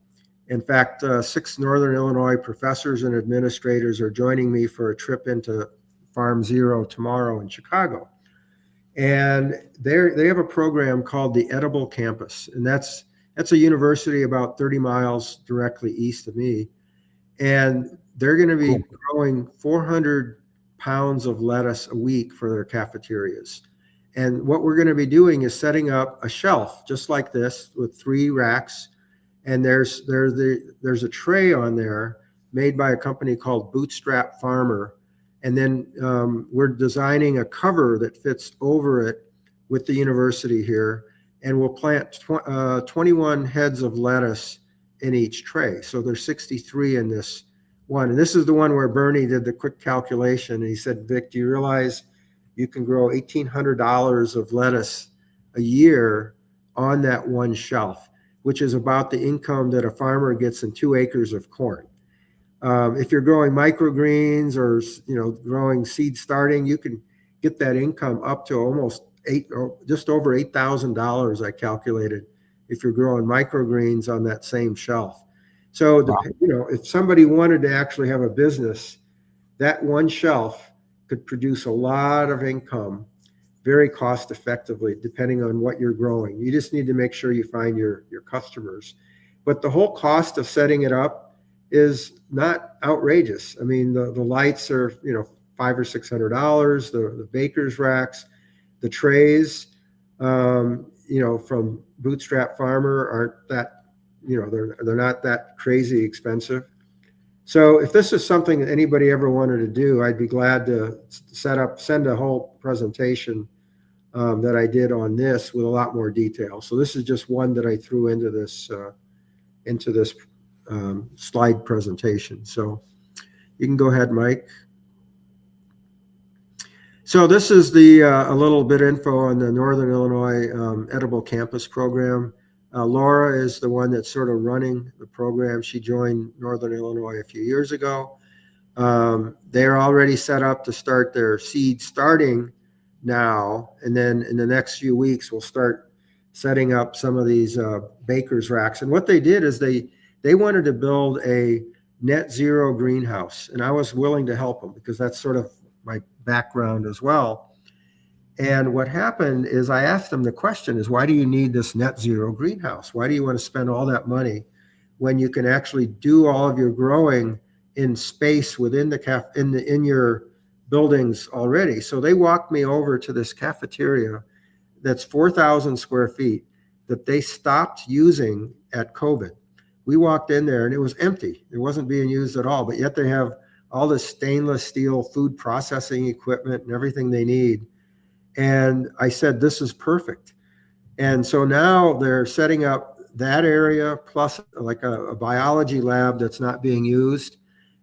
[SPEAKER 2] In fact, 6 Northern Illinois professors and administrators are joining me for a trip into Farm Zero tomorrow in Chicago. And they have a program called the Edible Campus. And that's a university about 30 miles directly east of me. And they're going to be growing 400 pounds of lettuce a week for their cafeterias. And what we're going to be doing is setting up a shelf just like this with 3 racks. And there's a tray on there made by a company called Bootstrap Farmer. And then we're designing a cover that fits over it with the university here. And we'll plant 21 heads of lettuce in each tray. So there's 63 in this one. And this is the one where Bernie did the quick calculation. And he said, Vic, do you realize you can grow $1,800 of lettuce a year on that one shelf, which is about the income that a farmer gets in 2 acres of corn. If you're growing microgreens or growing seed starting, you can get that income up to almost just over $8,000. I calculated if you're growing microgreens on that same shelf. So if somebody wanted to actually have a business, that one shelf could produce a lot of income very cost effectively, depending on what you're growing. You just need to make sure you find your customers. But the whole cost of setting it up is not outrageous. I mean, the lights are, $500 or $600, the baker's racks, the trays, from Bootstrap Farmer aren't that, they're not that crazy expensive. So if this is something that anybody ever wanted to do, I'd be glad to send a whole presentation that I did on this with a lot more detail. So this is just one that I threw into this slide presentation. So you can go ahead, Mike. So this is a little bit info on the Northern Illinois Edible Campus program. Laura is the one that's sort of running the program. She joined Northern Illinois a few years ago. They're already set up to start their seed starting now. And then in the next few weeks, we'll start setting up some of these baker's racks. And what they did is they wanted to build a net zero greenhouse. And I was willing to help them because that's sort of my background as well. And what happened is I asked them the question is, why do you need this net zero greenhouse? Why do you want to spend all that money when you can actually do all of your growing in space within in your buildings already? So they walked me over to this cafeteria that's 4,000 square feet. that they stopped using at COVID. We walked in there and it was empty. It wasn't being used at all, but yet they have all this stainless steel food processing equipment and everything they need. And I said, this is perfect. And so now they're setting up that area plus like a biology lab that's not being used.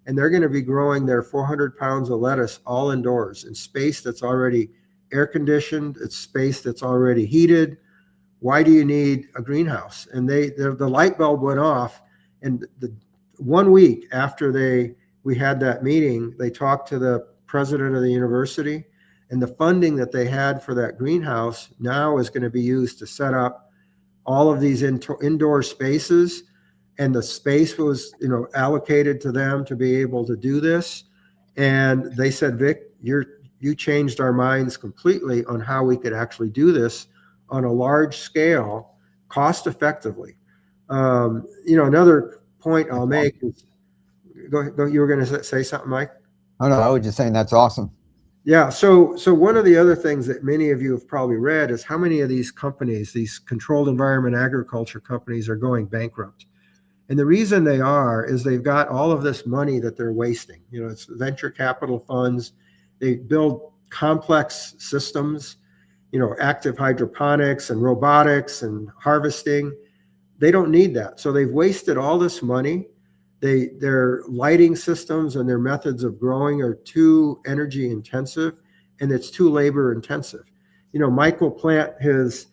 [SPEAKER 2] And they're going to be growing their 400 pounds of lettuce all indoors in space that's already air conditioned. It's space that's already heated. Why do you need a greenhouse? And the light bulb went off. And the 1 week after we had that meeting, they talked to the president of the university, and the funding that they had for that greenhouse now is going to be used to set up all of these indoor spaces. And the space was, allocated to them to be able to do this. And they said, Vic, you changed our minds completely on how we could actually do this on a large scale, cost effectively. Another point I'll make is, go, you were going to say something, Mike?
[SPEAKER 1] Oh no, I was just saying that's awesome.
[SPEAKER 2] Yeah. So one of the other things that many of you have probably read is how many of these companies, these controlled environment agriculture companies, are going bankrupt. And the reason they are is they've got all of this money that they're wasting. It's venture capital funds. They build complex systems, active hydroponics and robotics and harvesting. They don't need that. So they've wasted all this money. Their lighting systems and their methods of growing are too energy intensive, and it's too labor intensive. Mike will plant his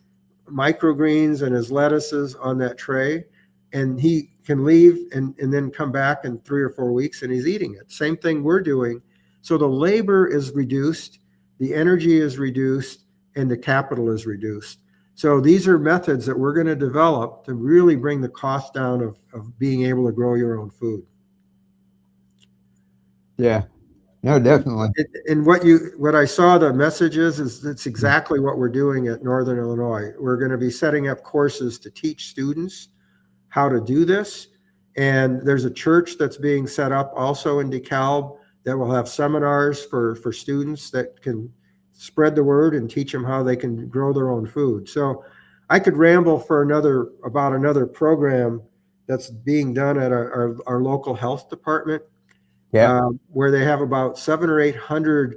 [SPEAKER 2] microgreens and his lettuces on that tray, and he can leave and then come back in 3 or 4 weeks and he's eating it. Same thing we're doing. So the labor is reduced, the energy is reduced, and the capital is reduced. So these are methods that we're going to develop to really bring the cost down of being able to grow your own food.
[SPEAKER 1] Yeah, no, definitely.
[SPEAKER 2] And what I saw the messages is it's exactly what we're doing at Northern Illinois. We're going to be setting up courses to teach students how to do this. And there's a church that's being set up also in DeKalb that will have seminars for students that can spread the word and teach them how they can grow their own food. So I could ramble for about another program that's being done at our local health department, where they have about 700 or 800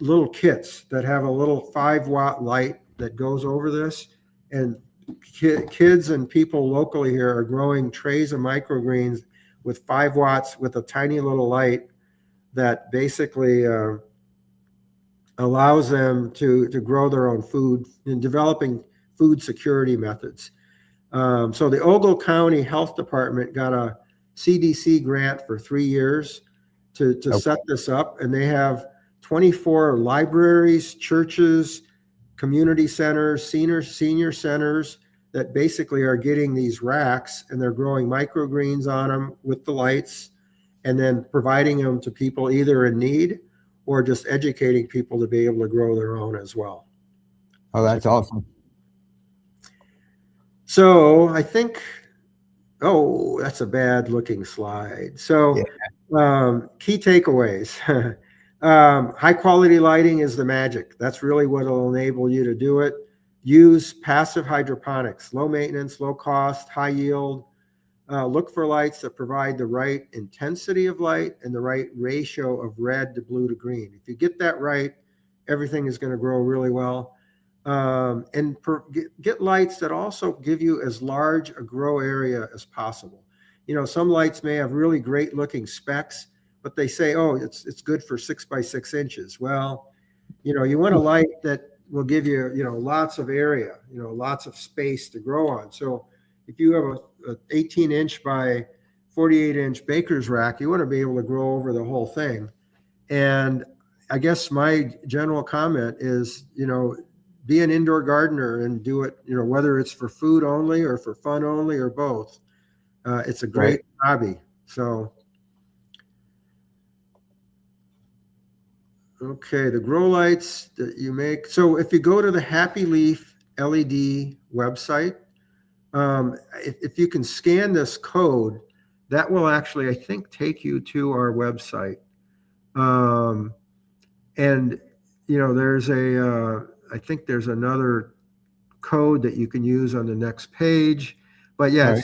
[SPEAKER 2] little kits that have a little 5-watt light that goes over this. And kids and people locally here are growing trays of microgreens with 5 watts with a tiny little light that basically allows them to grow their own food and developing food security methods. So the Ogle County Health Department got a CDC grant for 3 years to set this up, and they have 24 libraries, churches, community centers, senior centers that basically are getting these racks, and they're growing microgreens on them with the lights and then providing them to people either in need or just educating people to be able to grow their own as well.
[SPEAKER 1] Oh, that's awesome.
[SPEAKER 2] So I think, that's a bad looking slide. So key takeaways. High quality lighting is the magic. That's really what will enable you to do it. Use passive hydroponics, low maintenance, low cost, high yield. Look for lights that provide the right intensity of light and the right ratio of red to blue to green. If you get that right, everything is going to grow really well. And get lights that also give you as large a grow area as possible. Some lights may have really great looking specs, but they say, it's good for 6 by 6 inches. Well, you want a light that will give you, lots of area, lots of space to grow on. So if you have a 18-inch by 48-inch baker's rack, you want to be able to grow over the whole thing. And I guess my general comment is, be an indoor gardener and do it, whether it's for food only or for fun only or both. It's a great hobby. So, okay, the grow lights that you make. So if you go to the Happy Leaf LED website, if you can scan this code, that will actually, I think, take you to our website. And, there's I think there's another code that you can use on the next page. But
[SPEAKER 1] All
[SPEAKER 2] yeah,
[SPEAKER 1] right.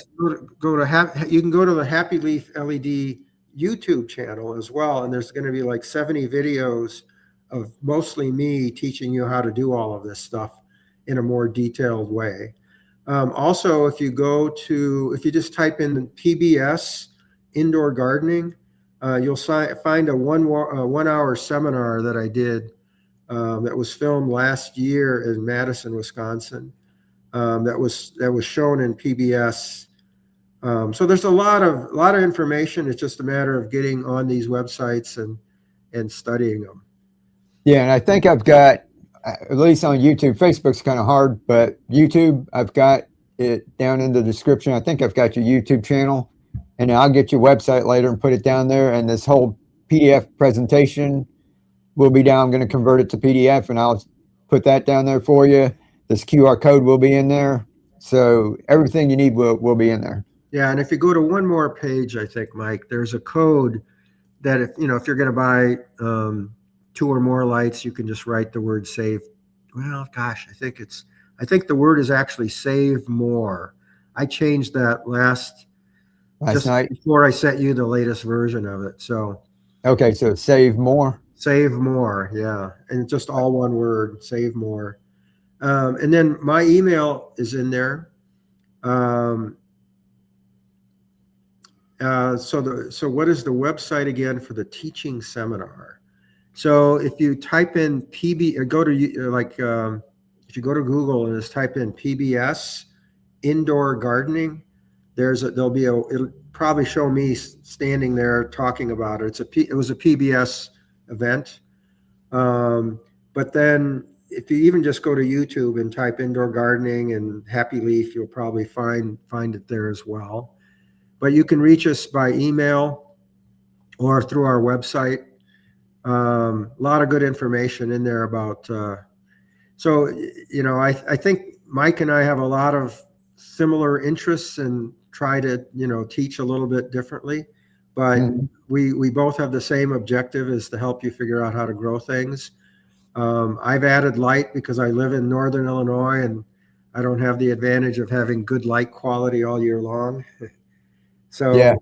[SPEAKER 2] you can go to the Happy Leaf LED YouTube channel as well, and there's going to be like 70 videos of mostly me teaching you how to do all of this stuff in a more detailed way. Also, if you just type in PBS indoor gardening, you'll find a 1 hour seminar that I did that was filmed last year in Madison, Wisconsin. That was shown in PBS. So there's a lot of information. It's just a matter of getting on these websites and studying them.
[SPEAKER 1] Yeah, and I think I've got, at least on YouTube, Facebook's kind of hard, but YouTube, I've got it down in the description. I think I've got your YouTube channel, and I'll get your website later and put it down there. And this whole PDF presentation will be down. I'm going to convert it to PDF, and I'll put that down there for you. This QR code will be in there. So everything you need will be in there.
[SPEAKER 2] Yeah, and if you go to one more page, I think, Mike, there's a code that if you're going to buy 2 or more lights, you can just write the word save. Well, gosh, I think the word is actually save more. I changed that
[SPEAKER 1] Last
[SPEAKER 2] just
[SPEAKER 1] night.
[SPEAKER 2] before I sent you the latest version of it. So
[SPEAKER 1] Okay, so save more.
[SPEAKER 2] save more, yeah, and just all one word, save more. And then my email is in there. So what is the website again for the teaching seminar? So if you type in PB, or go to if you go to Google and just type in PBS indoor gardening, it'll probably show me standing there talking about it. It was a PBS event. But then if you even just go to YouTube and type indoor gardening and Happy Leaf, you'll probably find it there as well. But you can reach us by email or through our website. A lot of good information in there about. So I think Mike and I have a lot of similar interests and try to teach a little bit differently, but we both have the same objective, is to help you figure out how to grow things. I've added light because I live in Northern Illinois and I don't have the advantage of having good light quality all year long. So,
[SPEAKER 1] Yeah.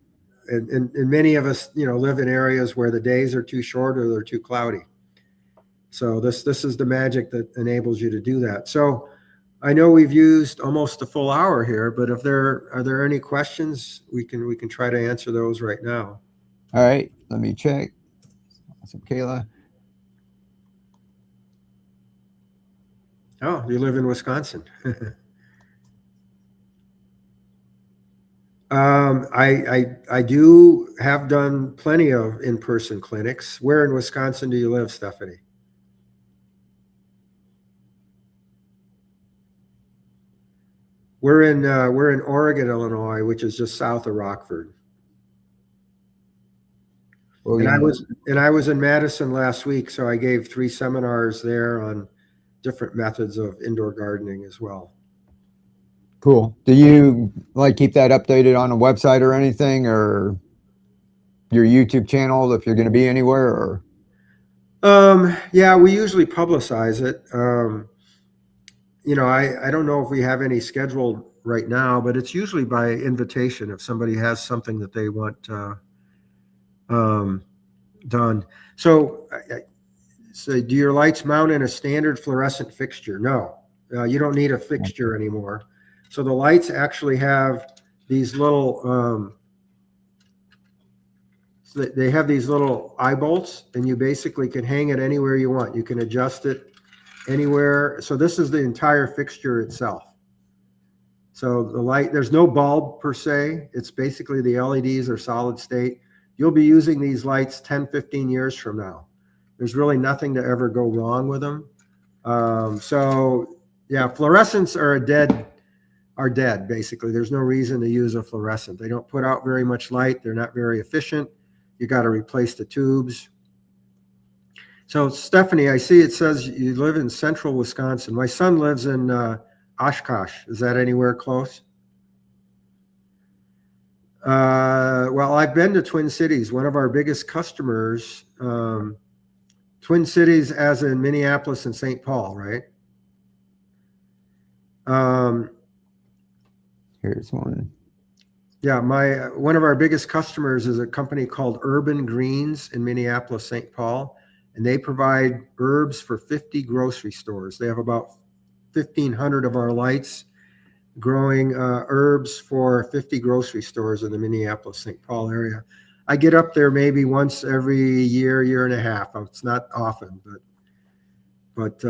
[SPEAKER 2] and many of us, live in areas where the days are too short or they're too cloudy. So this is the magic that enables you to do that. So I know we've used almost a full hour here, but if are there any questions, we can try to answer those right now.
[SPEAKER 1] All right, let me check. Awesome, Kayla.
[SPEAKER 2] Oh, you live in Wisconsin. I do have done plenty of in-person clinics. Where in Wisconsin do you live, Stephanie? We're in Oregon, Illinois, which is just south of Rockford.
[SPEAKER 1] Well,
[SPEAKER 2] And I was in Madison last week, so I gave 3 seminars there on different methods of indoor gardening as well.
[SPEAKER 1] cool. Do you keep that updated on a website or anything, or your YouTube channel if you're going to be anywhere? Or
[SPEAKER 2] Yeah, we usually publicize it. I don't know if we have any scheduled right now, but it's usually by invitation if somebody has something that they want done. So do your lights mount in a standard fluorescent fixture? No, you don't need a fixture anymore. So the lights actually have these little, they have these little eye bolts, and you basically can hang it anywhere you want. You can adjust it anywhere. So this is the entire fixture itself. So the light, there's no bulb per se. It's basically the LEDs are solid state. You'll be using these lights 10, 15 years from now. There's really nothing to ever go wrong with them. So yeah, fluorescents are dead basically. There's no reason to use a fluorescent. They don't put out very much light. They're not very efficient. You got to replace the tubes. So Stephanie, I see it says you live in central Wisconsin. My son lives in Oshkosh. Is that anywhere close? Well, I've been to Twin Cities. One of our biggest customers, Twin Cities as in Minneapolis and St. Paul, right?
[SPEAKER 1] Here's one.
[SPEAKER 2] Yeah, one of our biggest customers is a company called Urban Greens in Minneapolis, St. Paul, and they provide herbs for 50 grocery stores. They have about 1,500 of our lights growing herbs for 50 grocery stores in the Minneapolis, St. Paul area. I get up there maybe once every year, year and a half. It's not often, but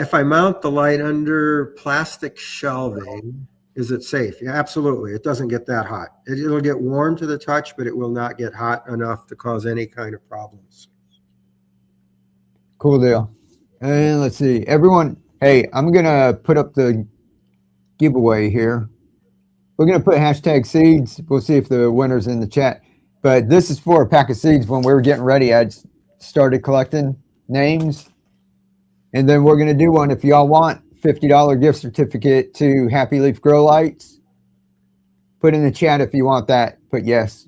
[SPEAKER 2] if I mount the light under plastic shelving, is it safe? Yeah, absolutely. It doesn't get that hot. It'll get warm to the touch, but it will not get hot enough to cause any kind of problems.
[SPEAKER 1] Cool deal. And let's see, everyone. Hey, I'm gonna put up the giveaway here. We're gonna put hashtag seeds. We'll see if the winner's in the chat. But this is for a pack of seeds. When we were getting ready, I started collecting names, and then we're gonna do one. If y'all want, $50 gift certificate to Happy Leaf Grow Lights. Put in the chat if you want that. Put yes.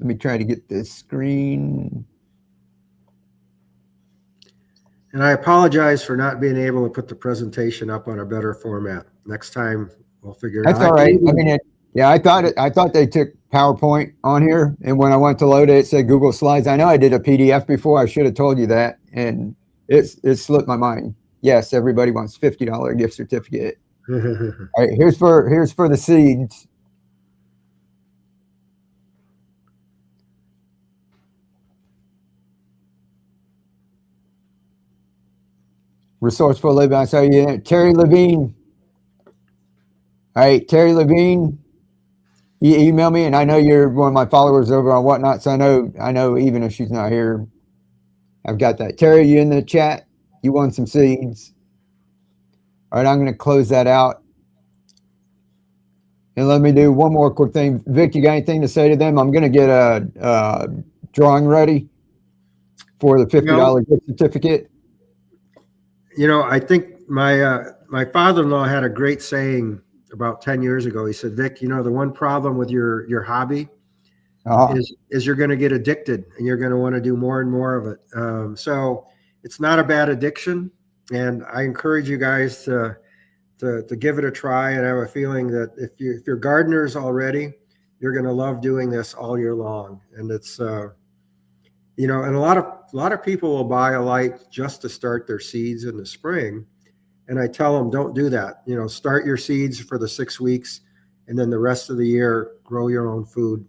[SPEAKER 1] Let me try to get this screen.
[SPEAKER 2] And I apologize for not being able to put the presentation up on a better format. Next time we'll figure it out.
[SPEAKER 1] That's all right. I mean, I thought they took PowerPoint on here, and when I went to load it, it said Google Slides. I know I did a PDF before. I should have told you that, and it slipped my mind. Yes, everybody wants $50 gift certificate. All right, here's for the seeds. Resourceful living. I saw you, Terry Levine. All right, Terry Levine. You email me, and I know you're one of my followers over on Whatnot, so I know even if she's not here, I've got that. Terry, you in the chat? You want some seeds? All right, I'm going to close that out. And let me do one more quick thing. Vic, you got anything to say to them? I'm going to get a drawing ready for the $50 gift certificate.
[SPEAKER 2] I think my father-in-law had a great saying about 10 years ago. He said, Vic, the one problem with your hobby is you're going to get addicted, and you're going to want to do more and more of it. So it's not a bad addiction. And I encourage you guys to give it a try. And I have a feeling that if you're gardeners already, you're going to love doing this all year long. And it's, and a lot of people will buy a light just to start their seeds in the spring. And I tell them, don't do that. Start your seeds for the 6 weeks, and then the rest of the year, grow your own food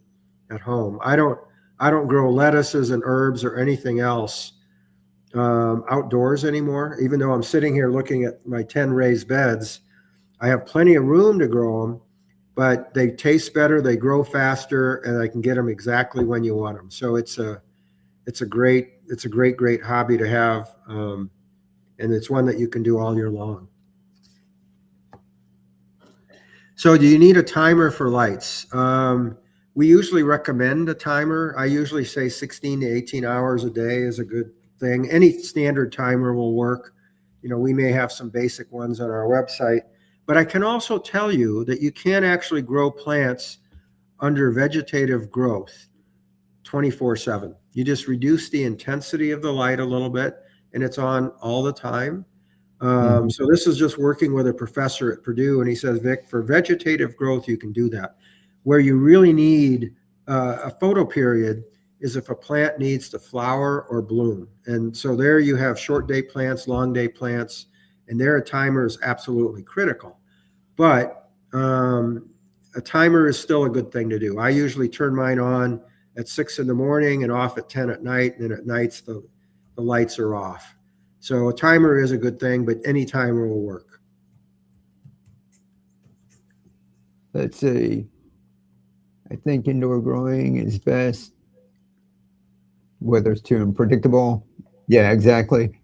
[SPEAKER 2] at home. I don't grow lettuces and herbs or anything else outdoors anymore. Even though I'm sitting here looking at my 10 raised beds, I have plenty of room to grow them, but they taste better, they grow faster, and I can get them exactly when you want them. So it's a great hobby to have. And it's one that you can do all year long. So do you need a timer for lights? We usually recommend a timer. I usually say 16 to 18 hours a day is a good thing. Any standard timer will work. We may have some basic ones on our website, but I can also tell you that you can actually grow plants under vegetative growth 24/7. You just reduce the intensity of the light a little bit, and it's on all the time. So this is just working with a professor at Purdue, and he says, Vic, for vegetative growth, you can do that. Where you really need a photo period is if a plant needs to flower or bloom. And so there you have short day plants, long day plants, and there a timer is absolutely critical. But a timer is still a good thing to do. I usually turn mine on at 6 in the morning and off at 10 at night, and at nights the lights are off. So a timer is a good thing, but any timer will work.
[SPEAKER 1] Let's see. I think indoor growing is best. Weather's too unpredictable. Yeah, exactly.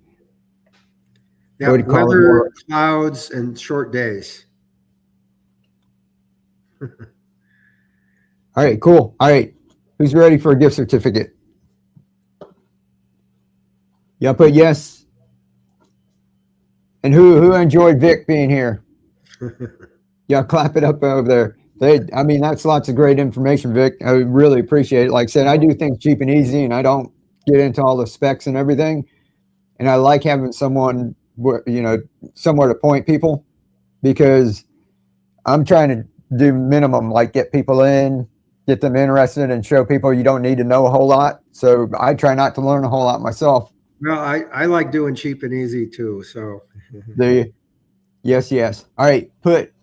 [SPEAKER 2] Yeah, weather, clouds, and short days.
[SPEAKER 1] All right, cool. All right. Who's ready for a gift certificate? Yeah, put yes. And who enjoyed Vic being here? Yeah, clap it up over there. That's lots of great information, Vic. I really appreciate it. Like I said, I do things cheap and easy, and I don't get into all the specs and everything. And I like having someone you know, somewhere to point people, because I'm trying to do minimum, like get people in, get them interested, and show people you don't need to know a whole lot. So I try not to learn a whole lot myself.
[SPEAKER 2] Well, I like doing cheap and easy too. So
[SPEAKER 1] The yes, yes. All right, put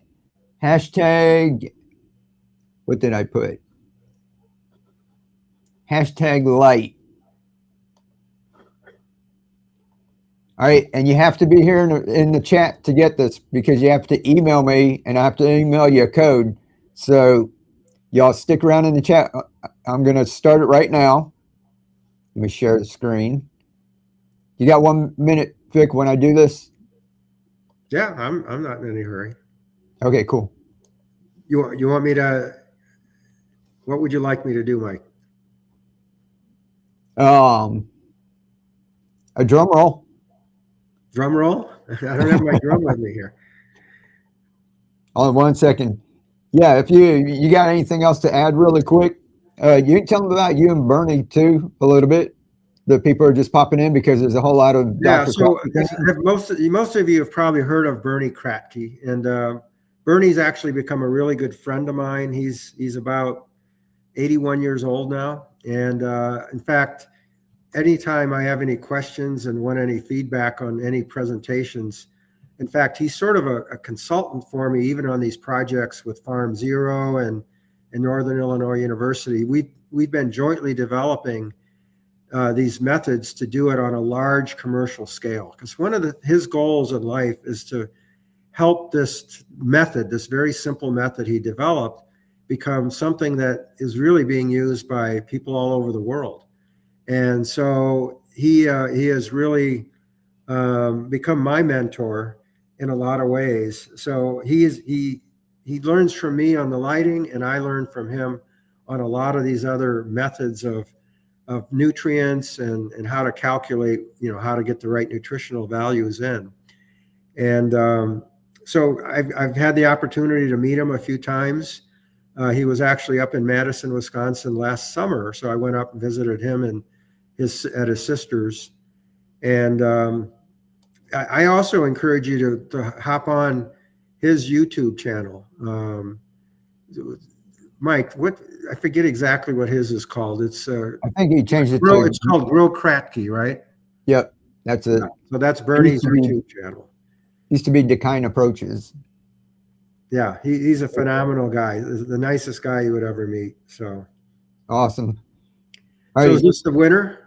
[SPEAKER 1] hashtag. What did I put? Hashtag light. All right, and you have to be here in the chat to get this, because you have to email me and I have to email you a code. So y'all stick around in the chat. I'm going to start it right now. Let me share the screen. You got 1 minute, Vic, when I do this?
[SPEAKER 2] yeah, I'm not in any hurry.
[SPEAKER 1] Okay, cool.
[SPEAKER 2] You want me to? What would you like me to do, Mike?
[SPEAKER 1] Um, a drum roll.
[SPEAKER 2] Drum roll? I don't have my drum with me here.
[SPEAKER 1] Hold on 1 second. Yeah, if you got anything else to add really quick, you can tell them about you and Bernie too a little bit. The people are just popping in because there's a whole lot of
[SPEAKER 2] Yeah,
[SPEAKER 1] Dr.
[SPEAKER 2] so
[SPEAKER 1] Coffee fans.
[SPEAKER 2] most of you have probably heard of Bernie Kratke, and Bernie's actually become a really good friend of mine. He's about 81 years old now, and in fact, anytime I have any questions and want any feedback on any presentations, in fact, he's sort of a consultant for me, even on these projects with Farm Zero and Northern Illinois University. We've been jointly developing these methods to do it on a large commercial scale. Because one of his goals in life is to help this method, this very simple method he developed, become something that is really being used by people all over the world. And so he has really become my mentor in a lot of ways. So he learns from me on the lighting, and I learn from him on a lot of these other methods of nutrients and how to calculate, how to get the right nutritional values in. And so I've had the opportunity to meet him a few times. He was actually up in Madison, Wisconsin last summer. So I went up and visited him and at his sister's. And I also encourage you to hop on his YouTube channel. Mike, I forget exactly what his is called. It's
[SPEAKER 1] I think he changed it to,
[SPEAKER 2] It's called Grow Kratky, right?
[SPEAKER 1] yep, that's
[SPEAKER 2] Yeah.
[SPEAKER 1] it.
[SPEAKER 2] So that's
[SPEAKER 1] It
[SPEAKER 2] Bernie's YouTube channel.
[SPEAKER 1] used to be Decline Approaches.
[SPEAKER 2] Yeah, he's a phenomenal guy. The nicest guy you would ever meet. So,
[SPEAKER 1] Awesome. All
[SPEAKER 2] so
[SPEAKER 1] right.
[SPEAKER 2] is this the winner?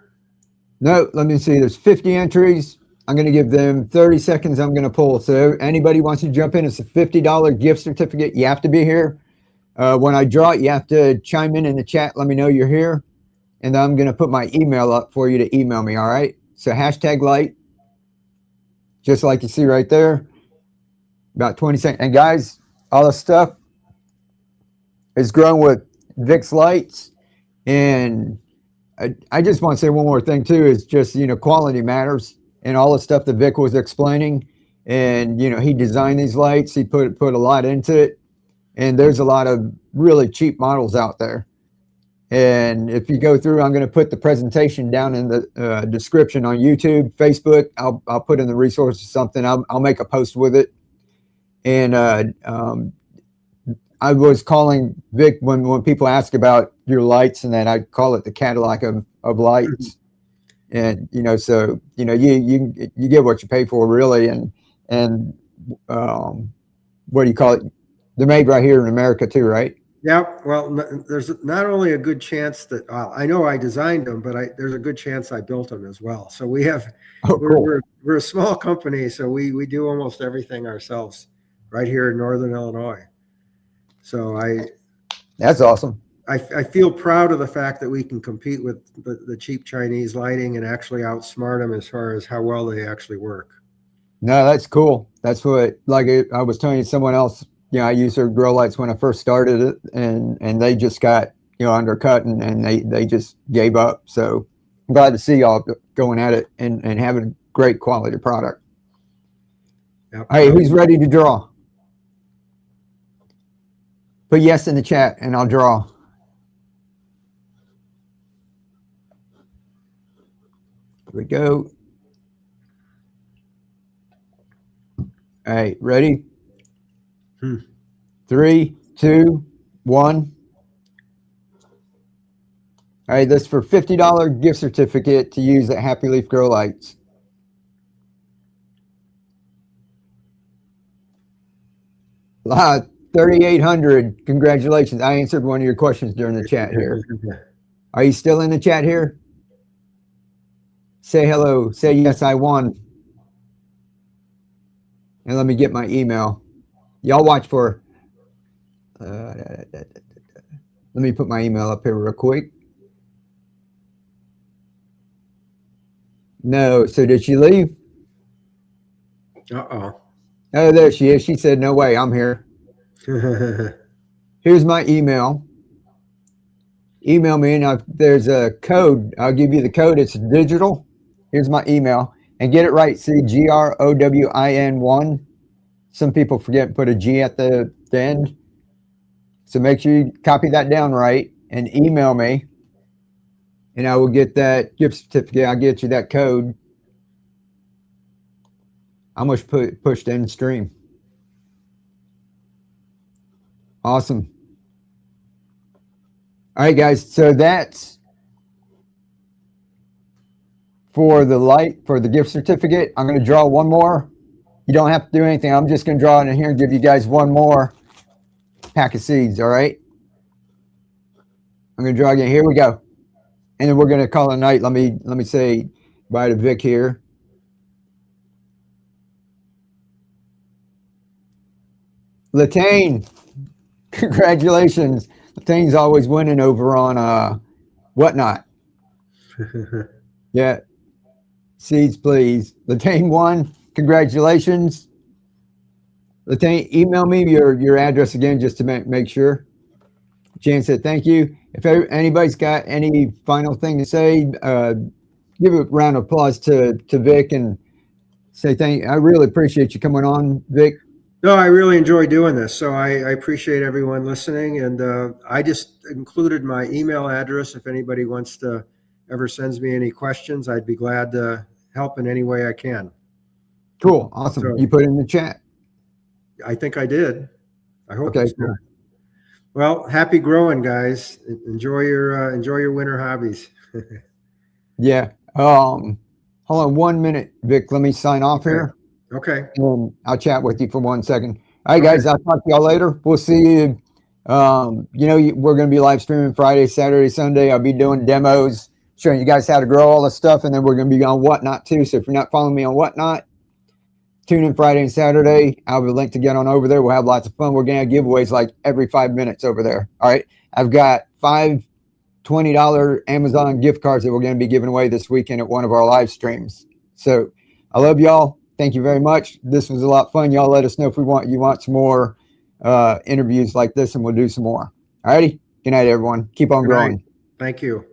[SPEAKER 1] No, let me see. There's 50 entries. I'm going to give them 30 seconds. I'm going to pull. So anybody wants to jump in, it's a $50 gift certificate. You have to be here. When I draw it, you have to chime in the chat. Let me know you're here. And then I'm going to put my email up for you to email me. All right. So hashtag light, just like you see right there. About 20 seconds. And guys, all the stuff is grown with Vic's lights. And I just want to say one more thing too, is just, quality matters, and all the stuff that Vic was explaining. And, he designed these lights. He put a lot into it. And there's a lot of really cheap models out there. And if you go through, I'm going to put the presentation down in the description on YouTube, Facebook. I'll put in the resources something. I'll make a post with it. And I was calling Vic when people ask about your lights, and then I call it the Cadillac of lights. And so you get what you pay for, really. And what do you call it? They're made right here in America too, right?
[SPEAKER 2] Yeah. Well, there's not only a good chance that I know I designed them, but there's a good chance I built them as well. So we have
[SPEAKER 1] Oh, cool.
[SPEAKER 2] we're a small company, so we do almost everything ourselves right here in Northern Illinois. So
[SPEAKER 1] That's awesome.
[SPEAKER 2] I feel proud of the fact that we can compete with the cheap Chinese lighting and actually outsmart them as far as how well they actually work.
[SPEAKER 1] No, that's cool. That's what, like I was telling you, someone else, I used their grow lights when I first started it, and they just got, undercut, and they just gave up. So I'm glad to see y'all going at it and having a great quality product.
[SPEAKER 2] Yep.
[SPEAKER 1] All right, who's ready to draw? Put yes in the chat and I'll draw. Here we go. All right, ready?
[SPEAKER 2] Hmm.
[SPEAKER 1] 3, 2, 1. All right, that's for $50 gift certificate to use at Happy Leaf Grow Lights. Ah, 3,800. Congratulations. I answered one of your questions during the chat here. Are you still in the chat here? Say hello. Say yes, I won. And let me get my email. Y'all watch for. Let me put my email up here real quick. No. So did she leave?
[SPEAKER 2] Uh-oh.
[SPEAKER 1] Oh, there she is. She said, no way, I'm here. Here's my email. Email me, and there's a code. I'll give you the code. It's digital. Here's my email. And get it right. See, GROWIN1. Some people forget to put a G at the end. So make sure you copy that down right and email me. And I will get that gift certificate. I'll get you that code. I must push the end stream. Awesome. All right, guys. So that's for the gift certificate. I'm going to draw one more. You don't have to do anything. I'm just going to draw it in here and give you guys one more pack of seeds. All right. I'm going to draw again. Here we go. And then we're going to call it a night. Let me say bye to Vic here. Latane, congratulations. Latane's always winning over on Whatnot. Yeah. Seeds, please. Latane won. Congratulations. Latane, email me your address again just to make sure. Jan said thank you. If anybody's got any final thing to say, give a round of applause to Vic and say thank you. I really appreciate you coming on, Vic.
[SPEAKER 2] No, I really enjoy doing this. So I appreciate everyone listening. And I just included my email address. If anybody wants to ever sends me any questions, I'd be glad to help in any way I can.
[SPEAKER 1] Cool. Awesome. So, you put it in the chat.
[SPEAKER 2] I think I did. I hope
[SPEAKER 1] okay,
[SPEAKER 2] so. Cool. Well, happy growing, guys. Enjoy your winter hobbies.
[SPEAKER 1] Yeah. Hold on 1 minute, Vic. Let me sign off here.
[SPEAKER 2] Okay.
[SPEAKER 1] And I'll chat with you for 1 second. All right, guys. I'll talk to y'all later. We'll see you. We're going to be live streaming Friday, Saturday, Sunday. I'll be doing demos, showing you guys how to grow all this stuff. And then we're going to be on Whatnot too. So if you're not following me on Whatnot, tune in Friday and Saturday. I'll have a link to get on over there. We'll have lots of fun. We're going to have giveaways like every 5 minutes over there. All right. I've got 5 $20 Amazon gift cards that we're going to be giving away this weekend at one of our live streams. So I love y'all. Thank you very much. This was a lot of fun. Y'all let us know if you want some more interviews like this, and we'll do some more. All righty. Good night, everyone. Keep on growing.
[SPEAKER 2] Thank you.